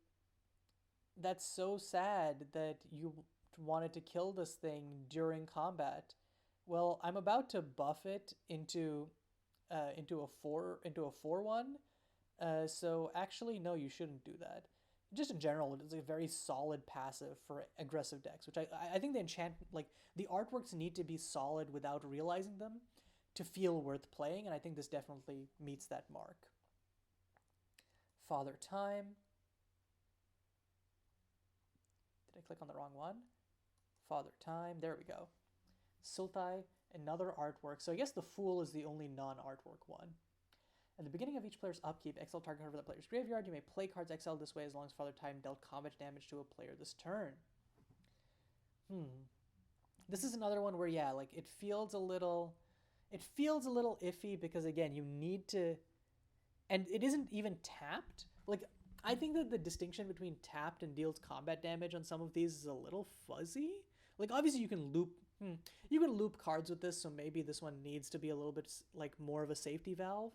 that's so sad that you wanted to kill this thing during combat. Well, I'm about to buff it into a 4/1. So actually, no, you shouldn't do that. Just in general, it's a very solid passive for aggressive decks, which I think the artworks need to be solid without realizing them to feel worth playing, and I think this definitely meets that mark. Father Time. Did I click on the wrong one? Father Time. There we go. Sultai, another artwork. So I guess the Fool is the only non-artwork one. At the beginning of each player's upkeep, exile target card from the player's graveyard. You may play cards exiled this way as long as Father Time dealt combat damage to a player this turn. This is another one where like it feels a little iffy because again, you need to, and it isn't even tapped. Like I think that the distinction between tapped and deals combat damage on some of these is a little fuzzy. Like obviously you can loop cards with this, so maybe this one needs to be a little bit like more of a safety valve.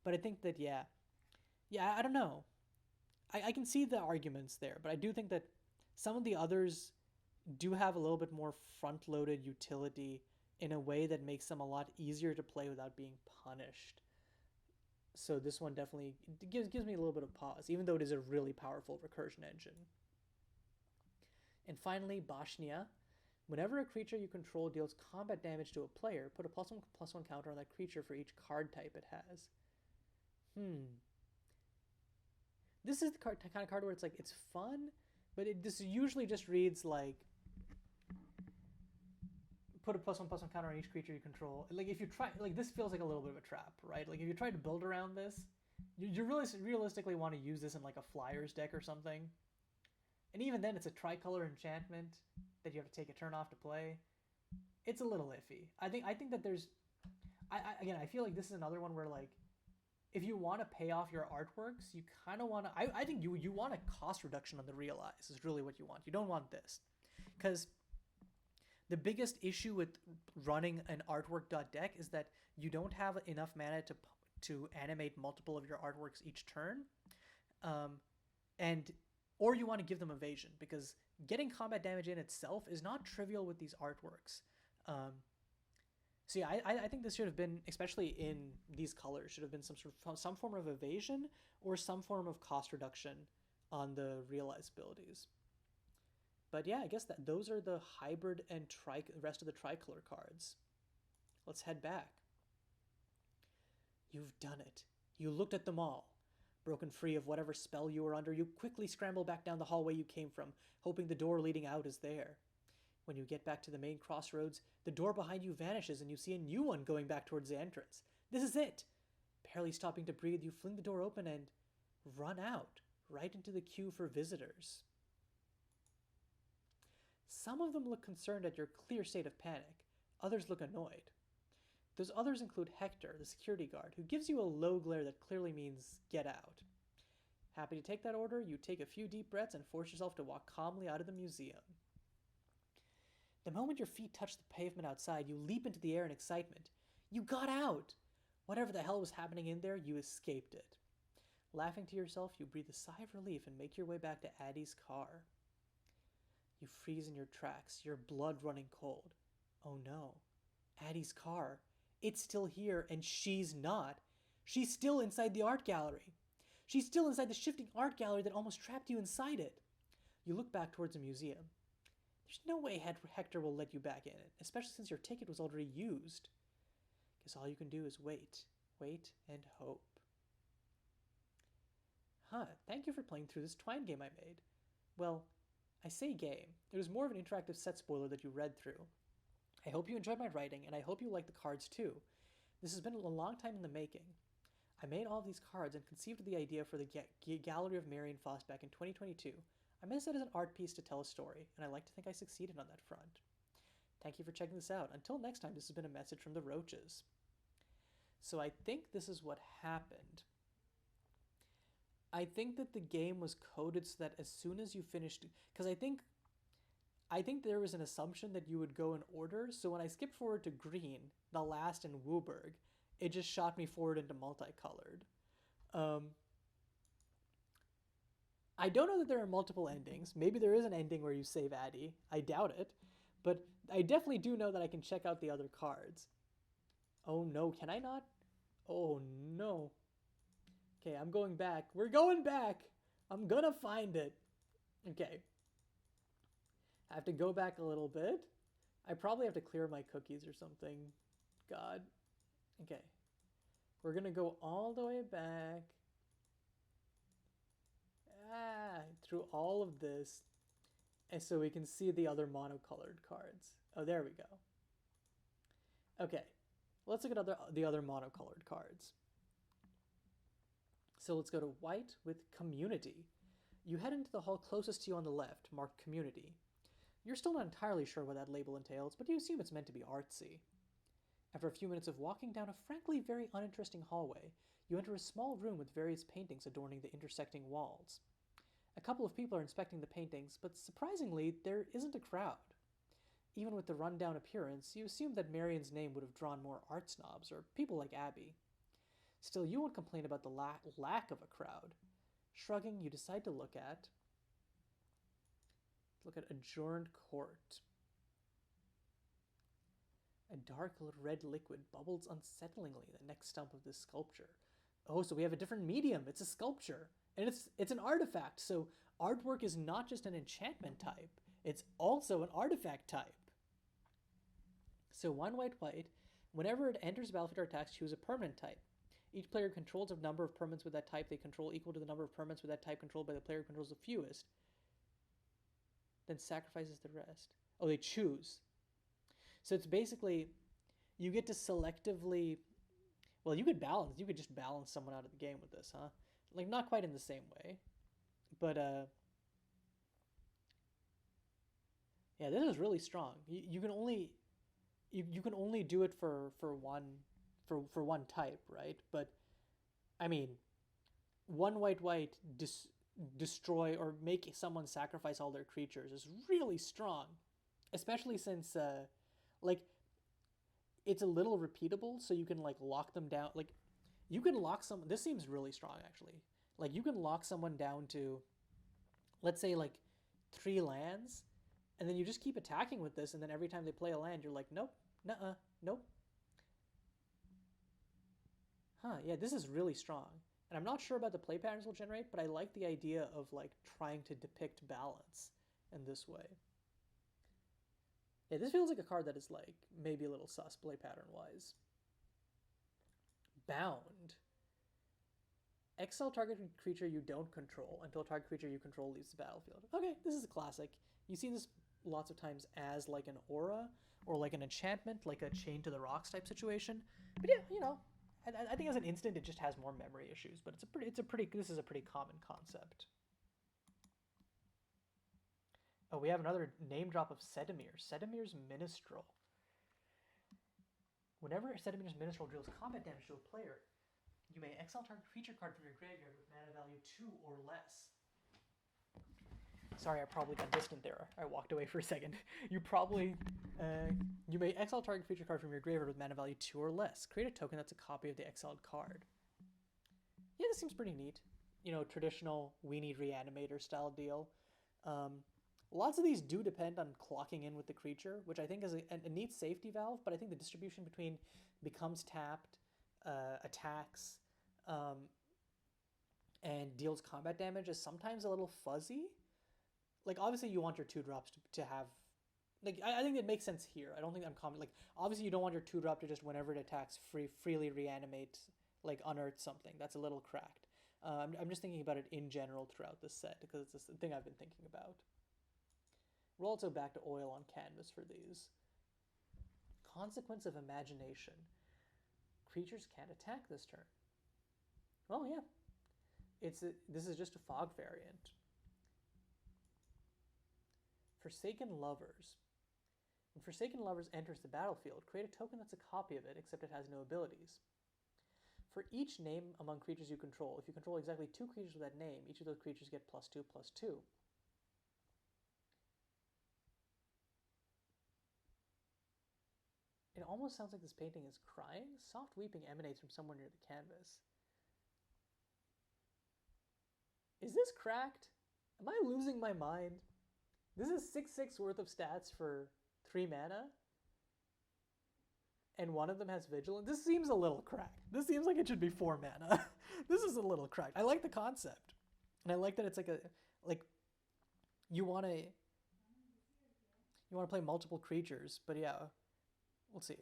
But I think that, I don't know. I can see the arguments there, but I do think that some of the others do have a little bit more front-loaded utility in a way that makes them a lot easier to play without being punished. So this one definitely gives me a little bit of pause, even though it is a really powerful recursion engine. And finally, Bashnia. Whenever a creature you control deals combat damage to a player, put a +1/+1 counter on that creature for each card type it has. This is the kind of card where it's like, it's fun, but this usually just reads like, put a +1/+1 counter on each creature you control. Like if you try, like this feels like a little bit of a trap, right? Like if you try to build around this, you really realistically want to use this in like a Flyers deck or something. And even then, it's a tricolor enchantment that you have to take a turn off to play. It's a little iffy. I think that there's, I feel like this is another one where like, if you want to pay off your artworks, you kind of want to. I think you want a cost reduction on the realize is really what you want. You don't want this, because the biggest issue with running an artwork.deck is that you don't have enough mana to animate multiple of your artworks each turn, or you want to give them evasion, because getting combat damage in itself is not trivial with these artworks. So yeah, I think this should have been, especially in these colors, should have been some form of evasion or some form of cost reduction on the realize abilities. But yeah, I guess that those are the hybrid and rest of the tricolor cards. Let's head back. You've done it. You looked at them all. Broken free of whatever spell you were under, you quickly scramble back down the hallway you came from, hoping the door leading out is there. When you get back to the main crossroads, the door behind you vanishes and you see a new one going back towards the entrance. This is it! Barely stopping to breathe, you fling the door open and run out, right into the queue for visitors. Some of them look concerned at your clear state of panic. Others look annoyed. Those others include Hector, the security guard, who gives you a low glare that clearly means get out. Happy to take that order, you take a few deep breaths and force yourself to walk calmly out of the museum. The moment your feet touch the pavement outside, you leap into the air in excitement. You got out! Whatever the hell was happening in there, you escaped it. Laughing to yourself, you breathe a sigh of relief and make your way back to Addie's car. You freeze in your tracks, your blood running cold. Oh no. Addie's car. It's still here, and she's not. She's still inside the art gallery. She's still inside the shifting art gallery that almost trapped you inside it. You look back towards the museum. There's no way Hector will let you back in it, especially since your ticket was already used. Guess all you can do is wait. Wait and hope. Huh, thank you for playing through this Twine game I made. Well, I say game. It was more of an interactive set spoiler that you read through. I hope you enjoyed my writing, and I hope you like the cards too. This has been a long time in the making. I made all of these cards and conceived of the idea for the Gallery of Marion Faust back in 2022. I meant it as an art piece to tell a story, and I like to think I succeeded on that front. Thank you for checking this out. Until next time, this has been a message from the Roaches. So I think this is what happened. I think that the game was coded so that as soon as you finished, because I think there was an assumption that you would go in order. So when I skipped forward to green, the last in Wooburg, it just shot me forward into multicolored. I don't know that there are multiple endings. Maybe there is an ending where you save Addie. I doubt it. But I definitely do know that I can check out the other cards. Oh no, can I not? Oh no. Okay, I'm going back. We're going back. I'm gonna find it. Okay. I have to go back a little bit. I probably have to clear my cookies or something. God. Okay. We're gonna go all the way back. Through all of this. And so we can see the other monocolored cards. Oh, there we go. Okay. Let's look at the other monocolored cards. So let's go to white with community. You head into the hall closest to you on the left, marked community. You're still not entirely sure what that label entails, but you assume it's meant to be artsy. After a few minutes of walking down a frankly very uninteresting hallway, you enter a small room with various paintings adorning the intersecting walls. A couple of people are inspecting the paintings, but surprisingly, there isn't a crowd. Even with the rundown appearance, you assume that Marion's name would have drawn more art snobs or people like Abby. Still, you won't complain about the lack of a crowd. Shrugging, you decide to look at Adjourned Court. A dark red liquid bubbles unsettlingly in the next stump of this sculpture. Oh, so we have a different medium. It's a sculpture. And it's an artifact. So artwork is not just an enchantment type. It's also an artifact type. So one white. Whenever it enters the battlefield or attacks, choose a permanent type. Each player controls a number of permanents with that type they control equal to the number of permanents with that type controlled by the player who controls the fewest. Then sacrifices the rest. Oh, they choose. So it's basically, you get to selectively, well, you could just balance someone out of the game with this, huh? Like, not quite in the same way. But, yeah, this is really strong. You can only do it for one type, right? But I mean, one white destroy or make someone sacrifice all their creatures is really strong, especially since like it's a little repeatable, so you can like lock them down. Like you can lock some. This seems really strong actually. Like you can lock someone down to, let's say like 3 lands, and then you just keep attacking with this, and then every time they play a land, you're like, nope, nuh-uh, nope. Huh, yeah, this is really strong. And I'm not sure about the play patterns will generate, but I like the idea of like trying to depict balance in this way. Yeah, this feels like a card that is like maybe a little sus play pattern wise. Bound. Exile target creature you don't control until target creature you control leaves the battlefield. Okay, this is a classic. You see this lots of times as like an aura or like an enchantment, like a chain to the rocks type situation. But yeah, you know, I think as an instant it just has more memory issues, but this is a pretty common concept. Oh, we have another name drop of Sedimir. Sedimir's Minstrel. Whenever Sedimir's Minstrel deals combat damage to a player, you may exile target creature card from your graveyard with mana value 2 or less. Sorry, I probably got distant there. I walked away for a second. You may exile target creature card from your graveyard with mana value 2 or less. Create a token that's a copy of the exiled card. Yeah, this seems pretty neat. You know, traditional we need reanimator style deal. Lots of these do depend on clocking in with the creature, which I think is a neat safety valve, but I think the distribution between becomes tapped, attacks, and deals combat damage is sometimes a little fuzzy. Like, obviously you want your 2-drops to have like I think it makes sense here. I don't think I'm common. Like obviously you don't want your 2-drop to just whenever it attacks freely reanimate, like unearth something. That's a little cracked. I'm just thinking about it in general throughout this set because it's just the thing I've been thinking about. We're also back to oil on canvas for these. Consequence of imagination. Creatures can't attack this turn. Oh yeah, this is just a fog variant. Forsaken Lovers. When Forsaken Lovers enters the battlefield, create a token that's a copy of it, except it has no abilities. For each name among creatures you control, if you control exactly 2 creatures with that name, each of those creatures get +2/+2. It almost sounds like this painting is crying. Soft weeping emanates from somewhere near the canvas. Is this cracked? Am I losing my mind? This is 6/6 worth of stats for 3 mana. And one of them has Vigilance. This seems a little cracked. This seems like it should be 4 mana. This is a little cracked. I like the concept. And I like that it's like you want to play multiple creatures, but yeah. We'll see.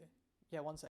Yeah, one second.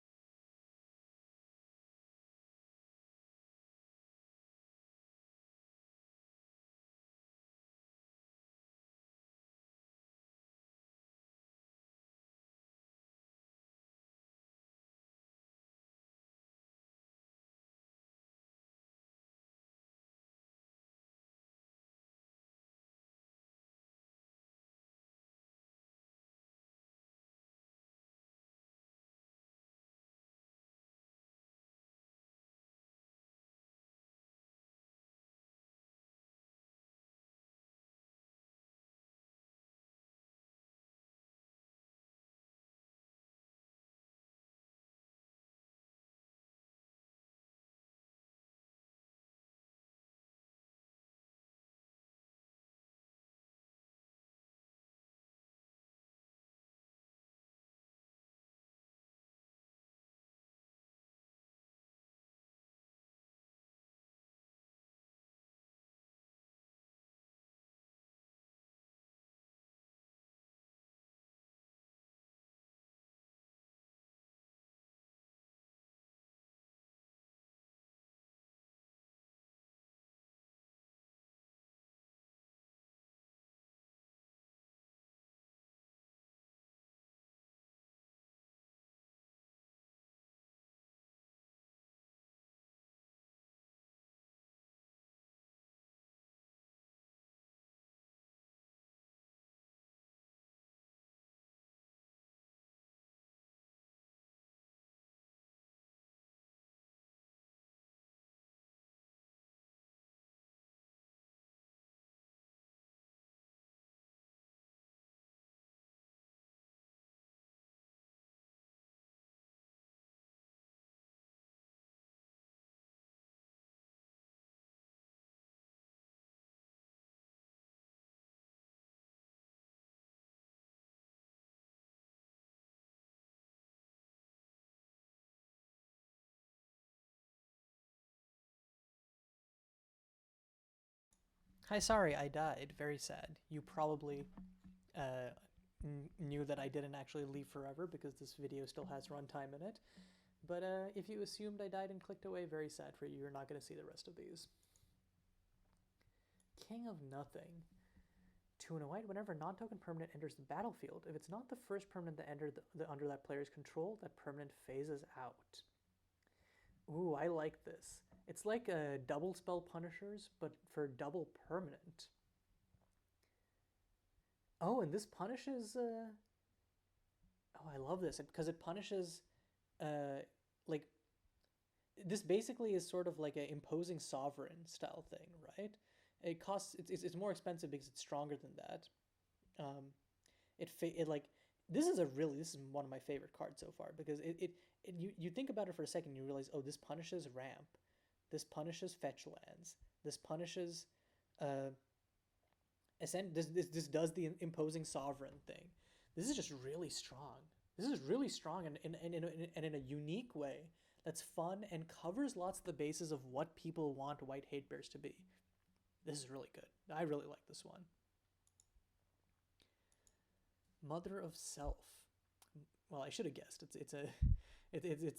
Hi, sorry, I died. Very sad. You probably knew that I didn't actually leave forever because this video still has runtime in it. But if you assumed I died and clicked away, very sad for you. You're not going to see the rest of these. King of Nothing. 2 and a white, whenever a non-token permanent enters the battlefield, if it's not the first permanent that entered under that player's control, that permanent phases out. Ooh, I like this. It's like a double spell punishers, but for double permanent. Oh, and this punishes... Oh, I love this, because it punishes... like... This basically is sort of like an imposing sovereign style thing, right? It costs... It's more expensive because it's stronger than that. It like... This is one of my favorite cards so far, because you think about it for a second, you realize, oh, this punishes ramp. This punishes fetch lands. This punishes, this does the imposing sovereign thing. This is just really strong. This is really strong and in a unique way that's fun and covers lots of the bases of what people want white hate bears to be. This is really good. I really like this one. Mother of Self. Well, I should have guessed. It's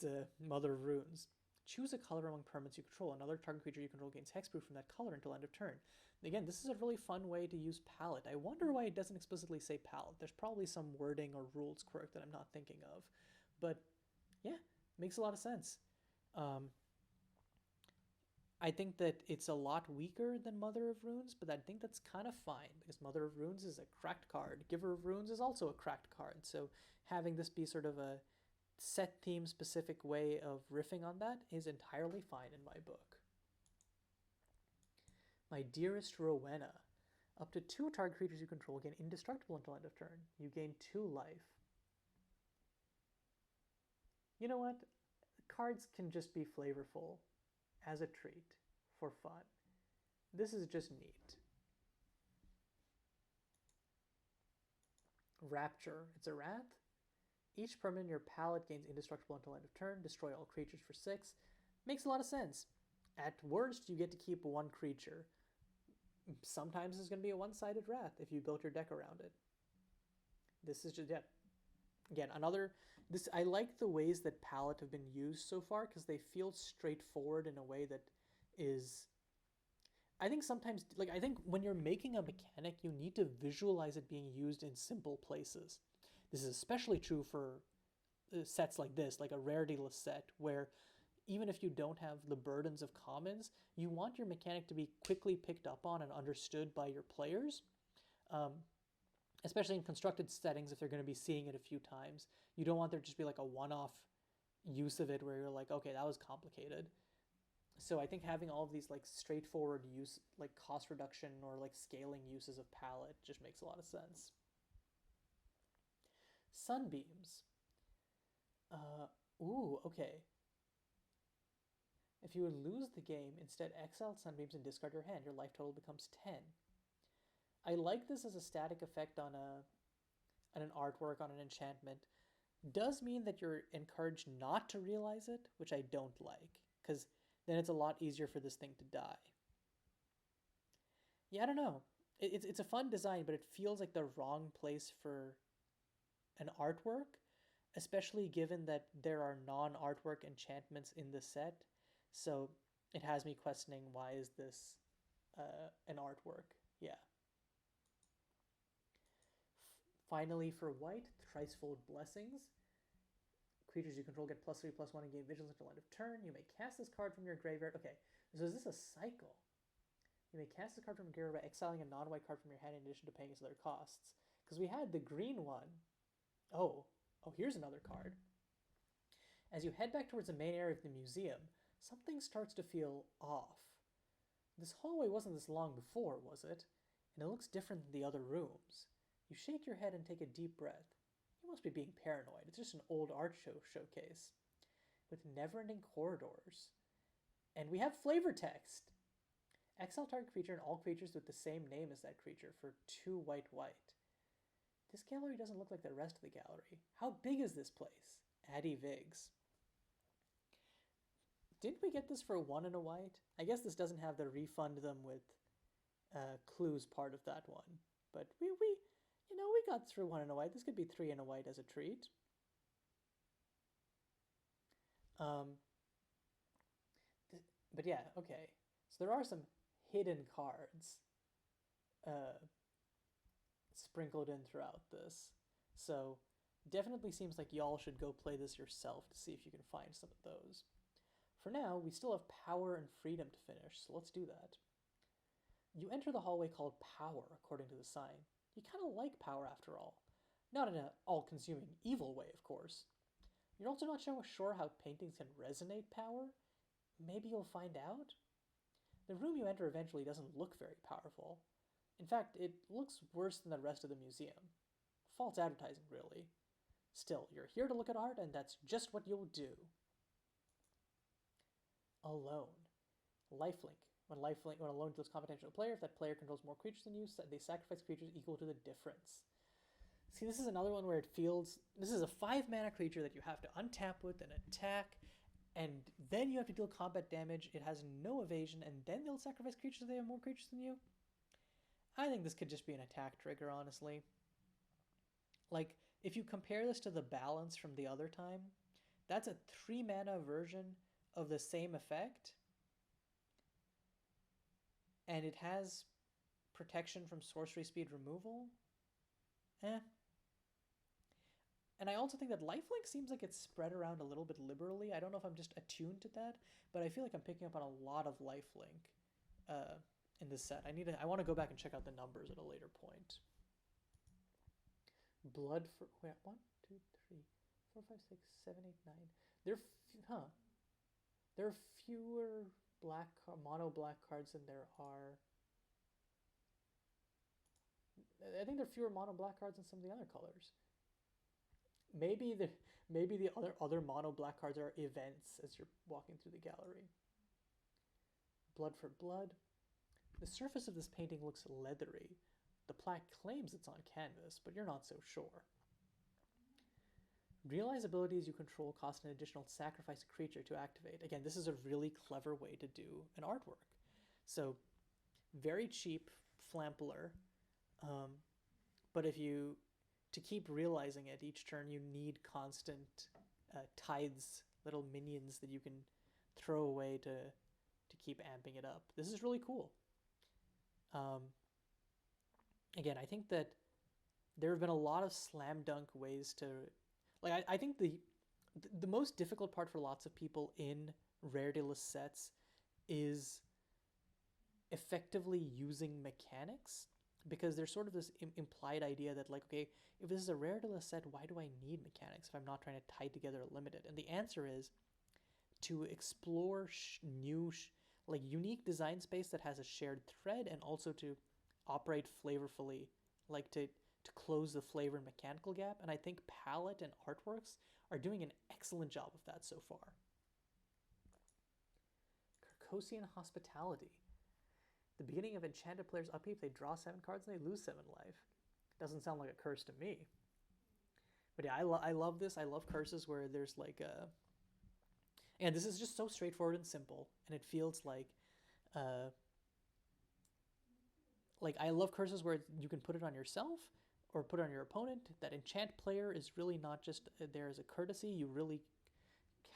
a Mother of Runes. Choose a color among permanents you control. Another target creature you control gains hexproof from that color until end of turn. Again, this is a really fun way to use palette. I wonder why it doesn't explicitly say palette. There's probably some wording or rules quirk that I'm not thinking of. But yeah, makes a lot of sense. I think that it's a lot weaker than Mother of Runes, but I think that's kind of fine because Mother of Runes is a cracked card. Giver of Runes is also a cracked card. So having this be sort of a set theme specific way of riffing on that is entirely fine in my book. My Dearest Rowena. Up to 2 target creatures you control gain indestructible until end of turn. You gain 2 life. You know what? Cards can just be flavorful as a treat for fun. This is just neat. Rapture. It's a wrath. Each permanent in your palette gains indestructible until end of turn. Destroy all creatures for 6. Makes a lot of sense. At worst, you get to keep 1 creature. Sometimes it's going to be a one-sided wrath if you built your deck around it. This is just, yeah. Again, I like the ways that palette have been used so far because they feel straightforward in a way that is, I think sometimes, I think when you're making a mechanic, you need to visualize it being used in simple places. This is especially true for sets like this, like a rarity-less set, where even if you don't have the burdens of commons, you want your mechanic to be quickly picked up on and understood by your players. Especially in constructed settings, if they're going to be seeing it a few times. You don't want there to just be like a one-off use of it where you're like, okay, that was complicated. So I think having all of these like straightforward use, like cost reduction or like scaling uses of palette just makes a lot of sense. Sunbeams. Okay. If you would lose the game, instead exile Sunbeams and discard your hand. Your life total becomes 10. I like this as a static effect on an artwork, on an enchantment. Does mean that you're encouraged not to realize it, which I don't like, because then it's a lot easier for this thing to die. Yeah, I don't know. It's a fun design, but it feels like the wrong place for an artwork, especially given that there are non-artwork enchantments in the set. So it has me questioning, why is this an artwork? Yeah. Finally, for white, Thricefold Blessings. Creatures you control get +3/+1 and gain vigilance until end of turn. You may cast this card from your graveyard. Okay, so is this a cycle? You may cast this card from your graveyard by exiling a non-white card from your hand in addition to paying its other costs. Because we had the green one. Oh, here's another card. As you head back towards the main area of the museum, something starts to feel off. This hallway wasn't this long before, was it? And it looks different than the other rooms. You shake your head and take a deep breath. You must be being paranoid. It's just an old art showcase with never-ending corridors. And we have flavor text. Exile target creature and all creatures with the same name as that creature for 2 white. This gallery doesn't look like the rest of the gallery. How big is this place? Addy Viggs. Didn't we get this for 1 and a white? I guess this doesn't have the refund them with clues part of that one. But we got through 1 and a white. This could be 3 and a white as a treat. But yeah, okay. So there are some hidden cards sprinkled in throughout this. So definitely seems like y'all should go play this yourself to see if you can find some of those. For now, we still have power and freedom to finish, so let's do that. You enter the hallway called Power, according to the sign. You kind of like power after all. Not in an all-consuming evil way, of course. You're also not sure how paintings can resonate power. Maybe you'll find out? The room you enter eventually doesn't look very powerful. In fact, it looks worse than the rest of the museum. False advertising, really. Still, you're here to look at art, and that's just what you'll do. Alone. Lifelink. When alone deals competition to a player, if that player controls more creatures than you, they sacrifice creatures equal to the difference. See, this is another one where it feels... This is a 5-mana creature that you have to untap with and attack, and then you have to deal combat damage. It has no evasion, and then they'll sacrifice creatures if they have more creatures than you. I think this could just be an attack trigger, honestly. Like, if you compare this to the balance from the other time, that's a 3 mana version of the same effect, and it has protection from sorcery speed removal. Eh. And I also think that lifelink seems like it's spread around a little bit liberally. I don't know if I'm just attuned to that, but I feel like I'm picking up on a lot of lifelink in this set. I want to go back and check out the numbers at a later point. Blood for wait, 1, 2, 3, 4, 5, 6, 7, 8, 9. There are fewer mono black cards than there are. I think there are fewer mono black cards than some of the other colors. Maybe the other mono black cards are events as you're walking through the gallery. Blood for blood. The surface of this painting looks leathery. The plaque claims it's on canvas, but you're not so sure. Realize abilities you control cost an additional sacrifice creature to activate. Again, this is a really clever way to do an artwork. So, very cheap flampler, but to keep realizing it each turn, you need constant tithes, little minions that you can throw away to keep amping it up. This is really cool. Again, I think that there have been a lot of slam dunk ways to, like, I think the most difficult part for lots of people in rarity-less sets is effectively using mechanics, because there's sort of this implied idea that, like, okay, if this is a rarity-less set, why do I need mechanics if I'm not trying to tie together a limited? And the answer is to explore unique design space that has a shared thread, and also to operate flavorfully, like to close the flavor and mechanical gap. And I think Palette and Artworks are doing an excellent job of that so far. Carcossian Hospitality. The beginning of enchanted players' upkeep, they draw 7 cards and they lose 7 life. Doesn't sound like a curse to me. But yeah, I love this. I love curses where there's like a... And this is just so straightforward and simple, and it feels like I love curses where you can put it on yourself or put it on your opponent. That enchant player is really not just there as a courtesy. You really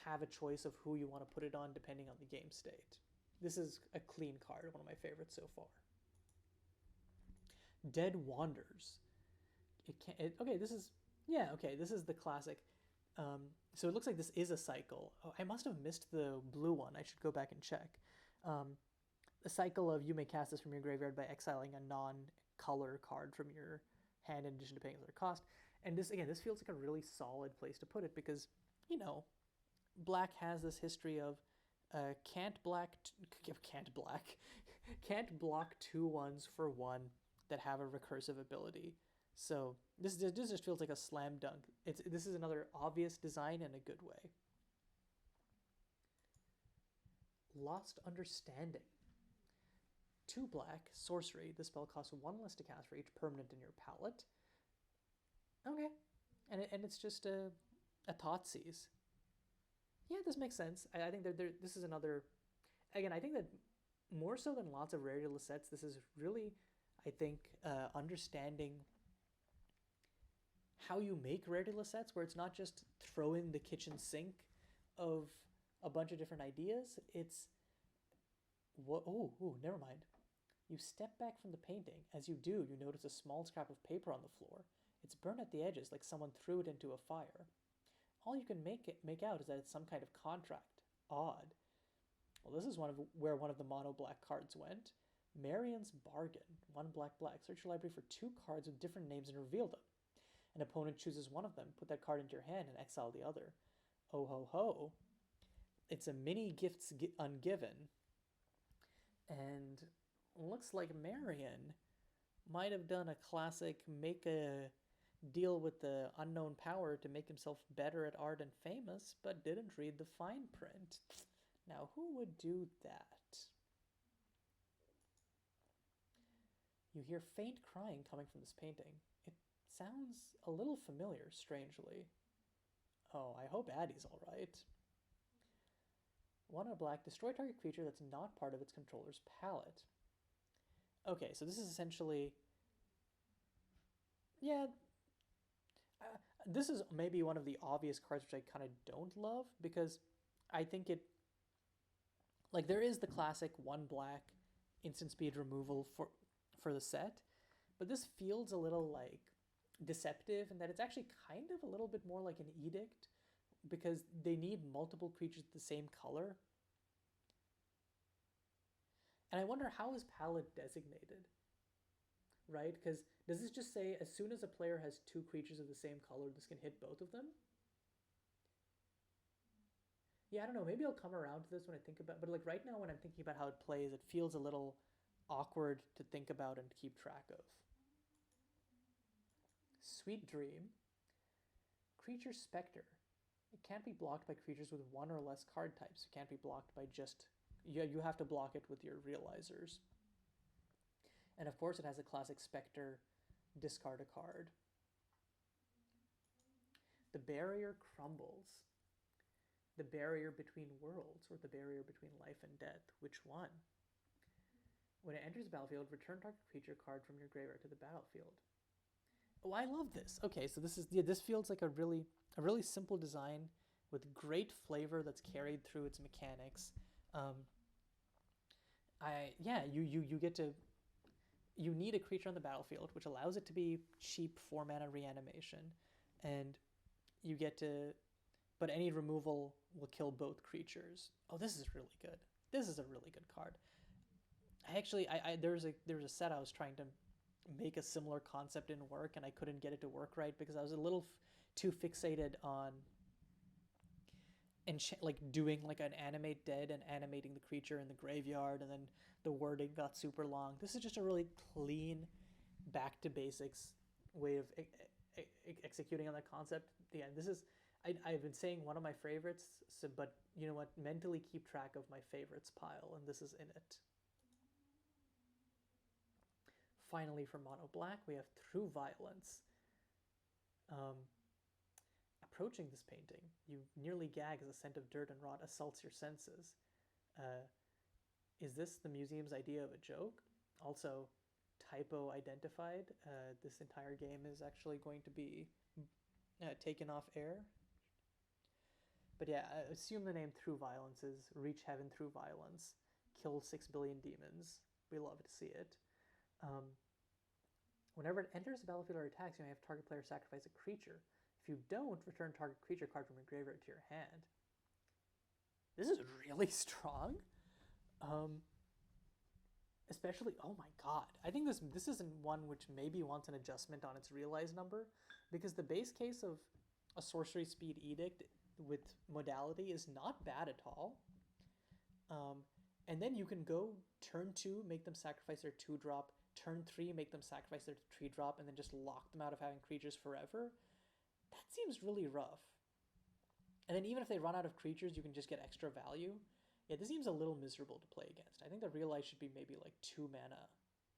have a choice of who you want to put it on depending on the game state. This is a clean card, one of my favorites so far. Dead Wanders. This is the classic. So it looks like this is a cycle. Oh, I must have missed the blue one. I should go back and check. The cycle of you may cast this from your graveyard by exiling a non-color card from your hand in addition to paying their cost. And this feels like a really solid place to put it because, black has this history of can't block 2/1s for 1 that have a recursive ability. So this just feels like a slam dunk. This is another obvious design in a good way. Lost Understanding. 2 black, sorcery. This spell costs 1 less to cast for each permanent in your palette. Okay. And it's just a Thoughtseize. Yeah, this makes sense. I think this is another... Again, I think that more so than lots of rarity-less sets, this is really, I think, understanding how you make rarity-less sets, where it's not just throwing the kitchen sink of a bunch of different ideas. It's... never mind. You step back from the painting. As you do, you notice a small scrap of paper on the floor. It's burnt at the edges, like someone threw it into a fire. All you can make out is that it's some kind of contract. Odd. Well, this is where one of the mono black cards went. Marion's Bargain. 1 black. Search your library for 2 cards with different names and reveal them. An opponent chooses one of them. Put that card into your hand and exile the other. Oh ho ho. It's a mini gifts ungiven. And looks like Marion might have done a classic make a deal with the unknown power to make himself better at art and famous, but didn't read the fine print. Now, who would do that? You hear faint crying coming from this painting. It sounds a little familiar, strangely. Oh, I hope Addie's alright. 1 black, destroy target creature that's not part of its controller's palette. Okay, so this is essentially... Yeah, This is maybe one of the obvious cards which I kind of don't love because I think it, like, there is the classic one black instant speed removal for the set, but this feels a little like deceptive in that it's actually kind of a little bit more like an edict because they need multiple creatures the same color. And I wonder, how is palette designated, right? Because does this just say as soon as a player has two creatures of the same color, this can hit both of them? Yeah, I don't know. Maybe I'll come around to this when I think about. But like right now, when I'm thinking about how it plays, it feels a little awkward to think about and keep track of. Sweet Dream. Creature Spectre. It can't be blocked by creatures with one or less card types. It can't be blocked by just. You have to block it with your realizers. And of course, it has a classic Spectre, discard a card. The barrier crumbles. The barrier between worlds, or the barrier between life and death. Which one? When it enters the battlefield, return target creature card from your graveyard to the battlefield. Oh, I love this. Okay, so this feels like a really simple design with great flavor that's carried through its mechanics. You get to, you need a creature on the battlefield, which allows it to be cheap 4-mana reanimation, and you get to, but any removal will kill both creatures. Oh, this is really good. This is a really good card. There's a set I was trying to make a similar concept in work, and I couldn't get it to work right because I was a little too fixated on like doing like an animate dead and animating the creature in the graveyard, and then the wording got super long. This is just a really clean, back to basics way of executing on that concept. Yeah, this is. I've been saying one of my favorites, so, but you know what? Mentally keep track of my favorites pile, and this is in it. Finally, for mono black, we have Through Violence. Approaching this painting, you nearly gag as a scent of dirt and rot assaults your senses. Is this the museum's idea of a joke? Also, typo identified. This entire game is actually going to be taken off air. But yeah, assume the name Through Violence is reach heaven through violence. Kill 6 billion demons. We love to see it. Whenever it enters the battlefield or attacks, you may have target player sacrifice a creature. If you don't, return target creature card from your graveyard to your hand. This is really strong. Especially, oh my god. I think this isn't one which maybe wants an adjustment on its realize number, because the base case of a sorcery speed edict with modality is not bad at all. And then you can go turn 2, make them sacrifice their 2-drop, turn 3, make them sacrifice their 3-drop, and then just lock them out of having creatures forever. That seems really rough. And then even if they run out of creatures, you can just get extra value. Yeah, this seems a little miserable to play against. I think the realize should be maybe like 2 mana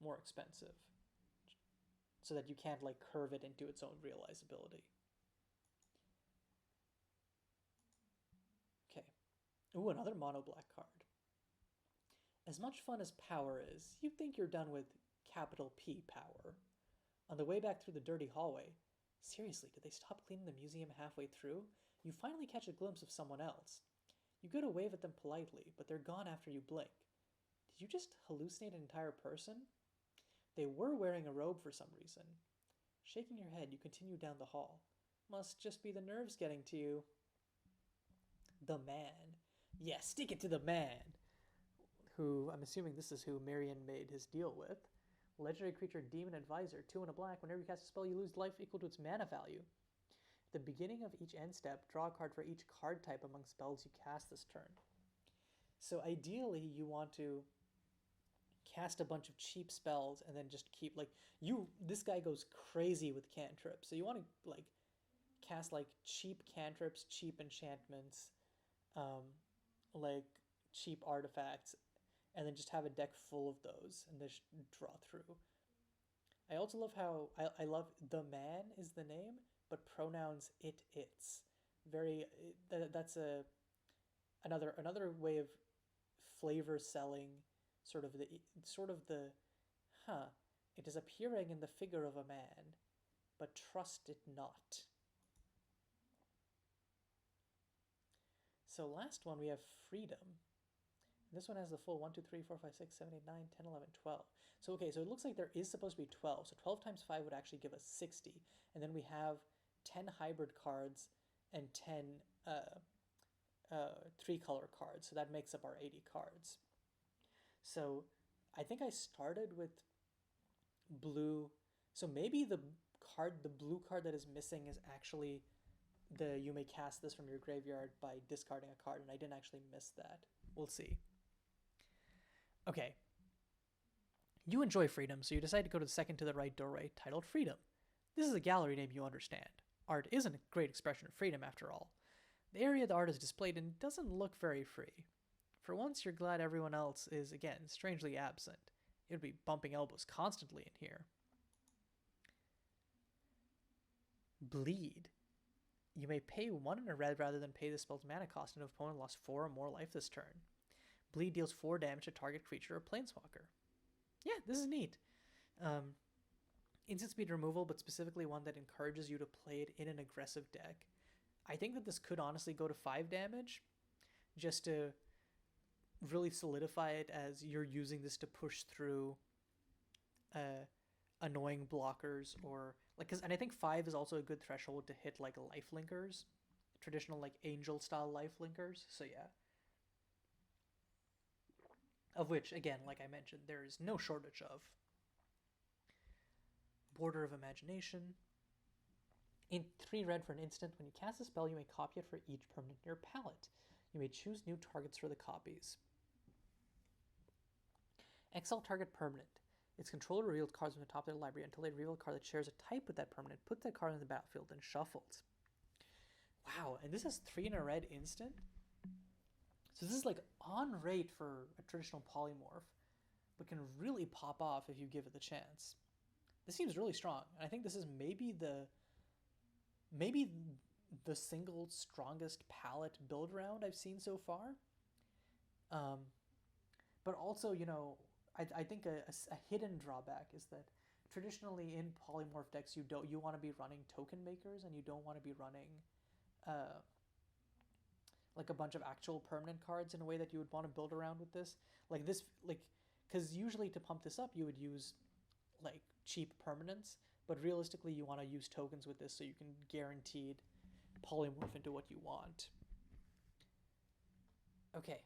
more expensive, so that you can't like curve it into its own realizability. Okay. Ooh, another mono black card. As much fun as power is, you'd think you're done with capital P power. On the way back through the dirty hallway, seriously, did they stop cleaning the museum halfway through? You finally catch a glimpse of someone else. You go to wave at them politely, but they're gone after you blink. Did you just hallucinate an entire person? They were wearing a robe for some reason. Shaking your head, you continue down the hall. Must just be the nerves getting to you. The man. Yeah, stick it to the man. Who, I'm assuming this is who Marion made his deal with. Legendary creature Demon Advisor, 2 and a black. Whenever you cast a spell, you lose life equal to its mana value. At the beginning of each end step, draw a card for each card type among spells you cast this turn. So ideally, you want to cast a bunch of cheap spells and then just keep, like, this guy goes crazy with cantrips. So you want to, like, cast, like, cheap cantrips, cheap enchantments, like, cheap artifacts, and then just have a deck full of those and just draw through. I also love how I love the man is the name, but pronouns it's. Very that's another way of flavor selling sort of the it is appearing in the figure of a man, but trust it not. So last one we have Freedom. This one has the full 1, 2, 3, 4, 5, 6, 7, 8, 9, 10, 11, 12. So okay, so it looks like there is supposed to be 12. So 12 times 5 would actually give us 60. And then we have 10 hybrid cards and 10 three-color cards. So that makes up our 80 cards. So I think I started with blue. So maybe the blue card that is missing is actually you may cast this from your graveyard by discarding a card, and I didn't actually miss that. We'll see. Okay. You enjoy freedom, so you decide to go to the second to the right doorway, titled Freedom. This is a gallery name you understand. Art isn't a great expression of freedom, after all. The area the art is displayed in doesn't look very free. For once, you're glad everyone else is, again, strangely absent. It would be bumping elbows constantly in here. Bleed. You may pay 1 in a red rather than pay the spell's mana cost, and if opponent lost 4 or more life this turn. Bleed deals 4 damage to target creature or planeswalker. Yeah, this is neat. Instant speed removal, but specifically one that encourages you to play it in an aggressive deck. I think that this could honestly go to 5 damage, just to really solidify it as you're using this to push through annoying blockers, or and I think 5 is also a good threshold to hit like life linkers, traditional like angel style life linkers. So yeah, of which again, like I mentioned, there is no shortage of. Border of Imagination. In 3 red for an instant, when you cast a spell, you may copy it for each permanent in your palette. You may choose new targets for the copies. Exile target permanent. Its controller reveals cards from the top of their library until they reveal a card that shares a type with that permanent. Put that card in the battlefield, then shuffled. Wow, and this is 3 in a red instant? So this is like on rate for a traditional polymorph, but can really pop off if you give it the chance. This seems really strong, and I think this is maybe the single strongest palette build round I've seen so far. But also, you know, I think a hidden drawback is that traditionally in polymorph decks you want to be running token makers, and you don't want to be running like a bunch of actual permanent cards in a way that you would want to build around with this. Like this, like, because usually to pump this up you would use like cheap permanents, but realistically you want to use tokens with this so you can guaranteed polymorph into what you want. Okay.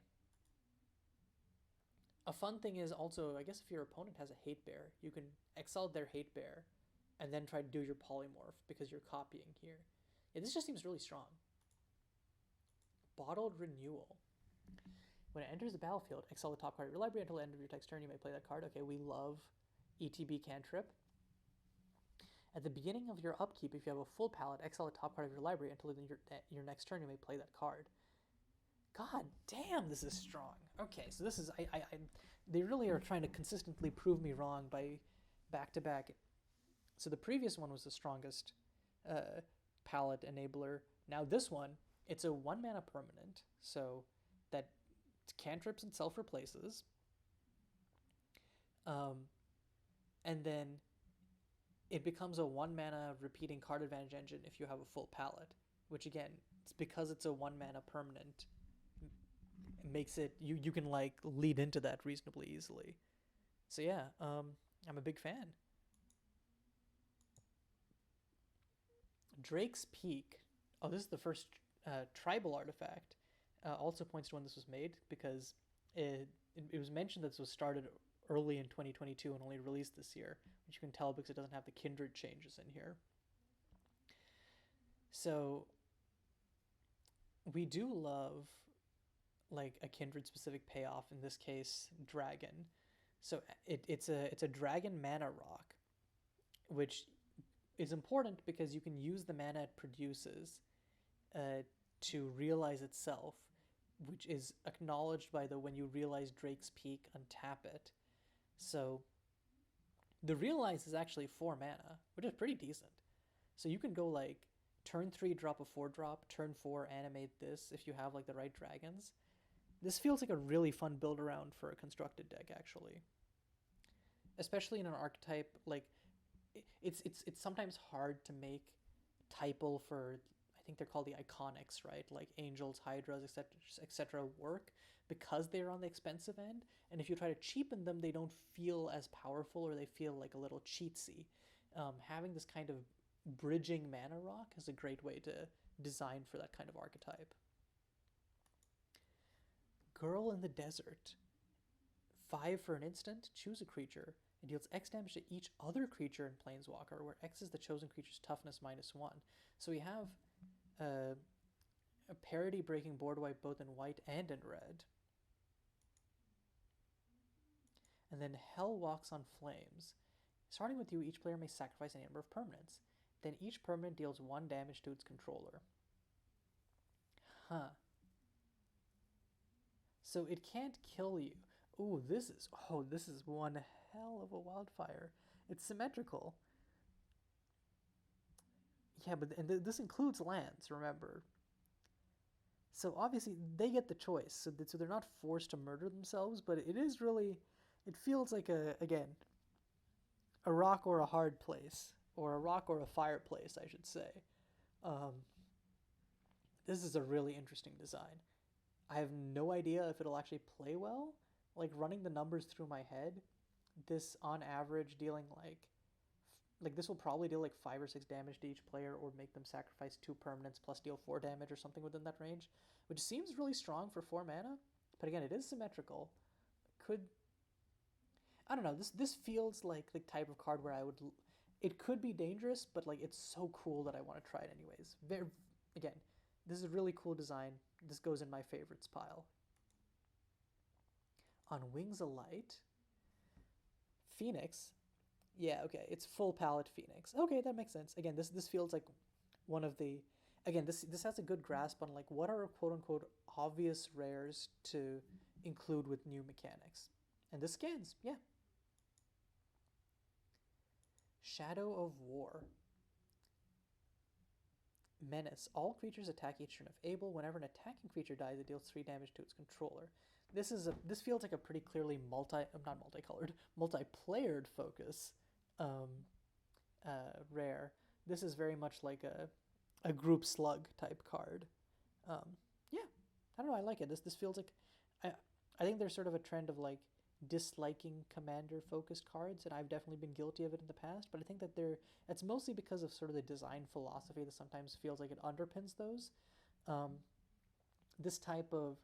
A fun thing is also, I guess if your opponent has a hate bear, you can exile their hate bear and then try to do your polymorph because you're copying here. Yeah, this just seems really strong. Bottled Renewal. When it enters the battlefield, exile the top card of your library until the end of your next turn. You may play that card. Okay, we love ETB cantrip. At the beginning of your upkeep, if you have a full palette, exile the top card of your library until your next turn. You may play that card. God damn, this is strong. Okay, so this is they really are trying to consistently prove me wrong by back-to-back. So the previous one was the strongest palette enabler. Now this one, it's a 1 mana permanent, so that cantrips and self-replaces. And then it becomes a 1 mana repeating card advantage engine if you have a full palette, which again, it's because it's a 1 mana permanent, makes it you can like lead into that reasonably easily. So yeah, I'm a big fan. Drake's Peak. Oh, this is the first tribal artifact. Also points to when this was made, because it was mentioned that this was started early in 2022 and only released this year, which you can tell because it doesn't have the kindred changes in here. So we do love like a kindred specific payoff, in this case dragon. So it's a dragon mana rock, which is important because you can use the mana it produces to realize itself, which is acknowledged by the when you realize Drake's Peak, untap it. So the realize is actually 4 mana, which is pretty decent. So you can go like turn 3 drop a 4-drop, turn 4 animate this if you have like the right dragons. This feels like a really fun build around for a constructed deck, actually. Especially in an archetype, like it's sometimes hard to make typal for, I think they're called the iconics, right? Like angels, hydras, etc., work because they're on the expensive end. And if you try to cheapen them, they don't feel as powerful or they feel like a little cheatsy. Having this kind of bridging mana rock is a great way to design for that kind of archetype. Girl in the Desert. 5 for an instant, choose a creature. It deals X damage to each other creature in Planeswalker, where X is the chosen creature's toughness -1. So we have a parity breaking board wipe both in white and in red. And then Hell Walks on Flames. Starting with you, each player may sacrifice any number of permanents. Then each permanent deals 1 damage to its controller. Huh. So it can't kill you. Ooh, this is one hell of a wildfire. It's symmetrical. Yeah, but this includes lands, remember. So obviously they get the choice. So they're not forced to murder themselves, but it is really, it feels like again, a rock or a hard place, or a rock or a fireplace, I should say. This is a really interesting design. I have no idea if it'll actually play well. Like running the numbers through my head, this on average dealing like this will probably deal like 5 or 6 damage to each player or make them sacrifice 2 permanents plus deal 4 damage or something within that range, which seems really strong for 4 mana. But again, it is symmetrical. I don't know, this feels like the type of card where it could be dangerous, but like it's so cool that I want to try it anyways. Again, this is a really cool design. This goes in my favorites pile. On Wings of Light, Phoenix. Yeah, okay, it's full palette Phoenix. Okay, that makes sense. Again, this feels like one of the, again, this has a good grasp on like what are quote unquote obvious rares to include with new mechanics. And this scans, yeah. Shadow of War. Menace. All creatures attack each turn if able. Whenever an attacking creature dies, it deals 3 damage to its controller. This feels like a pretty clearly multiplayered focus rare. This is very much like a group slug type card. Yeah, I don't know. I like it. This feels like I think there's sort of a trend of like disliking commander focused cards, and I've definitely been guilty of it in the past, but I think that that's mostly because of sort of the design philosophy that sometimes feels like it underpins those. This type of,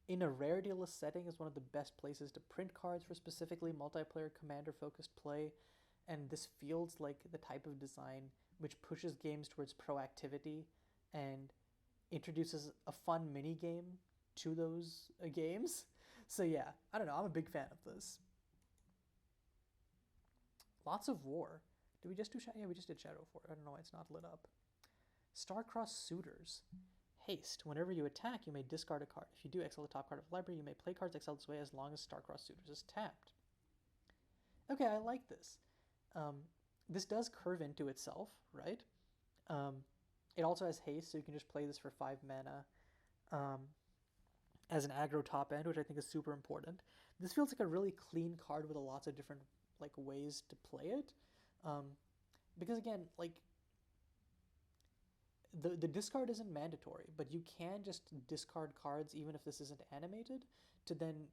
in a rare deal-less setting, is one of the best places to print cards for specifically multiplayer commander focused play, and this feels like the type of design which pushes games towards proactivity and introduces a fun mini game to those games. So yeah, I don't know, I'm a big fan of this. Lots of War. Did we just do Shadow? Yeah, we just did Shadow of War. I don't know why it's not lit up. Star-Crossed Suitors. Haste. Whenever you attack, you may discard a card. If you do, exile the top card of the library. You may play cards exiled this way as long as Star-Crossed Suitors is tapped. Okay, I like this. This does curve into itself, right? It also has haste, so you can just play this for 5 mana as an aggro top end, which I think is super important. This feels like a really clean card with lots of different like ways to play it. Because again, like the discard isn't mandatory, but you can just discard cards even if this isn't animated to then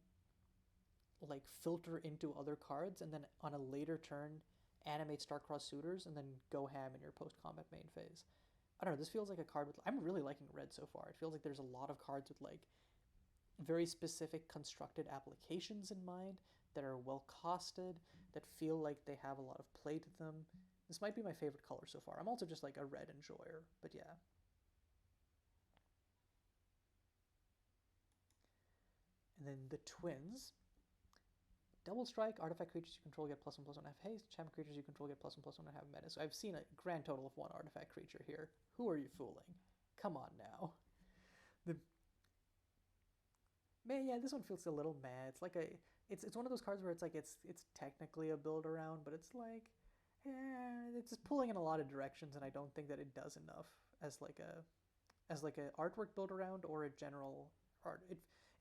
like filter into other cards and then on a later turn animate Star-Crossed Suitors and then go ham in your post-combat main phase. I don't know, this feels like a card with, I'm really liking red so far. It feels like there's a lot of cards with like very specific constructed applications in mind that are well costed, that feel like they have a lot of play to them. This might be my favorite color so far. I'm also just like a red enjoyer, but yeah. And then the Twins. Double strike, artifact creatures you control get +1/+1 have haste. Enchantment creatures you control get +1/+1 and have menace. So I've seen a grand total of 1 artifact creature here. Who are you fooling? Come on now. Yeah, this one feels a little meh. It's like it's one of those cards where it's like it's technically a build around, but it's like, it's just pulling in a lot of directions, and I don't think that it does enough as like a artwork build around or a general art.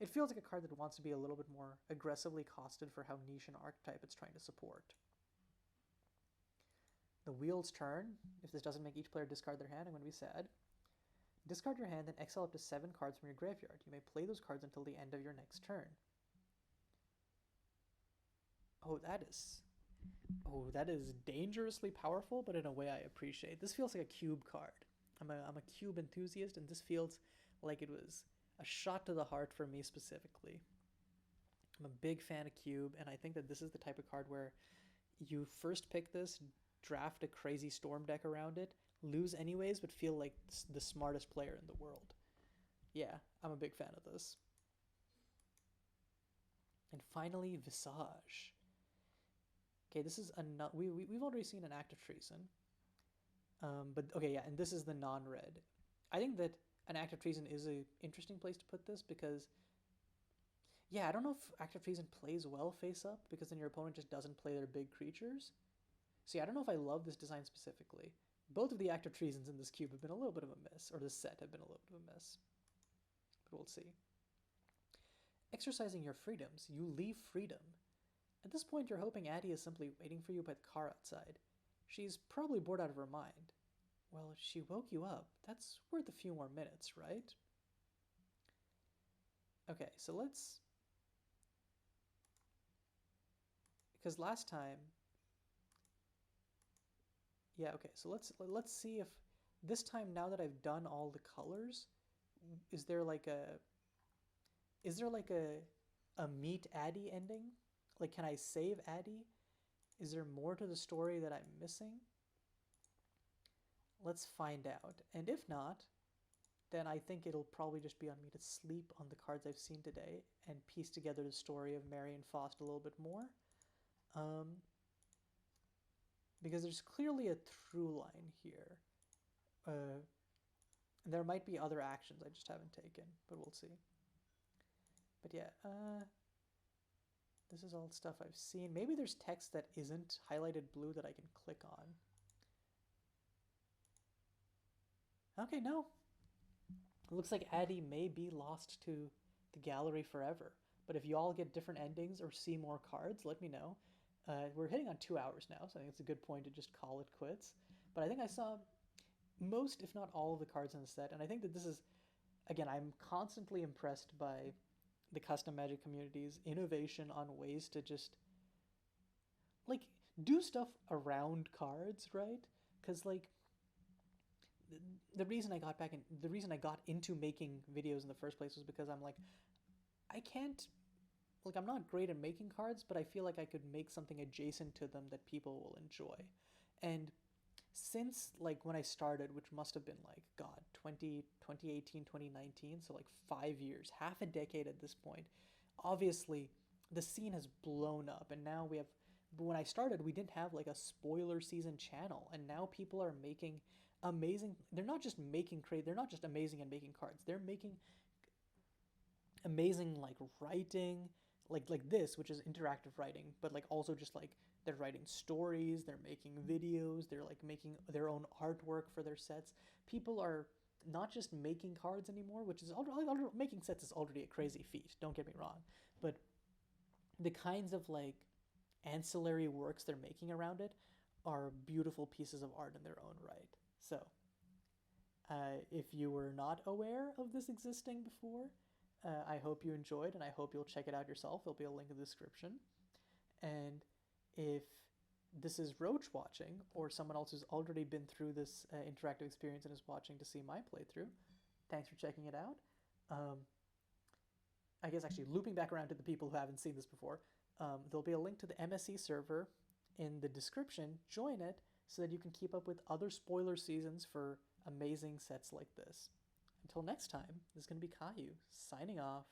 It feels like a card that wants to be a little bit more aggressively costed for how niche an archetype it's trying to support. The Wheel's turn. If this doesn't make each player discard their hand, I'm going to be sad. Discard your hand and exile up to 7 cards from your graveyard. You may play those cards until the end of your next turn. Oh, that is dangerously powerful, but in a way I appreciate. This feels like a cube card. I'm a cube enthusiast, and this feels like it was a shot to the heart for me specifically. I'm a big fan of cube, and I think that this is the type of card where you first pick this, draft a crazy storm deck around it, lose anyways, but feel like the smartest player in the world. Yeah, I'm a big fan of this. And finally, Visage. Okay, this is we've already seen an act of treason. But okay, yeah, and this is the non-red. I think that an act of treason is an interesting place to put this because, yeah, I don't know if act of treason plays well face up because then your opponent just doesn't play their big creatures. So yeah, I don't know if I love this design specifically. Both of the act of treasons in this cube have been a little bit of a miss, or this set have been a little bit of a miss. But we'll see. Exercising your freedoms, you leave freedom. At this point, you're hoping Addie is simply waiting for you by the car outside. She's probably bored out of her mind. Well, she woke you up. That's worth a few more minutes, right? Okay, so let's... Because last time... Yeah, okay, so let's see if... This time, now that I've done all the colors, is there like a... Is there like a meet Addie ending? Like, can I save Addie? Is there more to the story that I'm missing? Let's find out. And if not, then I think it'll probably just be on me to sleep on the cards I've seen today and piece together the story of Marion Faust a little bit more. Because there's clearly a through line here. And there might be other actions I just haven't taken, but we'll see. But yeah, this is all stuff I've seen. Maybe there's text that isn't highlighted blue that I can click on. Okay, no. It looks like Addie may be lost to the gallery forever. But if you all get different endings or see more cards, let me know. We're hitting on 2 hours now, so I think it's a good point to just call it quits. But I think I saw most, if not all, of the cards in the set. And I think that this is, again, I'm constantly impressed by the custom Magic community's innovation on ways to just, like, do stuff around cards, right? Because, like, the reason I got into making videos in the first place was because I'm like, I'm not great at making cards, but I feel like I could make something adjacent to them that people will enjoy. And since, like, when I started, which must have been, like, God, 2018, 2019, so, like, 5 years, half a decade at this point, obviously, the scene has blown up, and now we have, but when I started, we didn't have, like, a spoiler season channel, and now people are making amazing, they're not just amazing at making cards, they're making amazing, like, writing, like this, which is interactive writing, but, like, also just, like, they're writing stories, they're making videos, they're, like, making their own artwork for their sets. People are not just making cards anymore, which is making sets is already a crazy feat, don't get me wrong, but the kinds of, like, ancillary works they're making around it are beautiful pieces of art in their own right. So, if you were not aware of this existing before, I hope you enjoyed, and I hope you'll check it out yourself. There'll be a link in the description. And if this is Roach watching, or someone else who's already been through this interactive experience and is watching to see my playthrough, thanks for checking it out. I guess actually looping back around to the people who haven't seen this before, there'll be a link to the MSE server in the description. Join it so that you can keep up with other spoiler seasons for amazing sets like this. Until next time, this is going to be Caillou, signing off.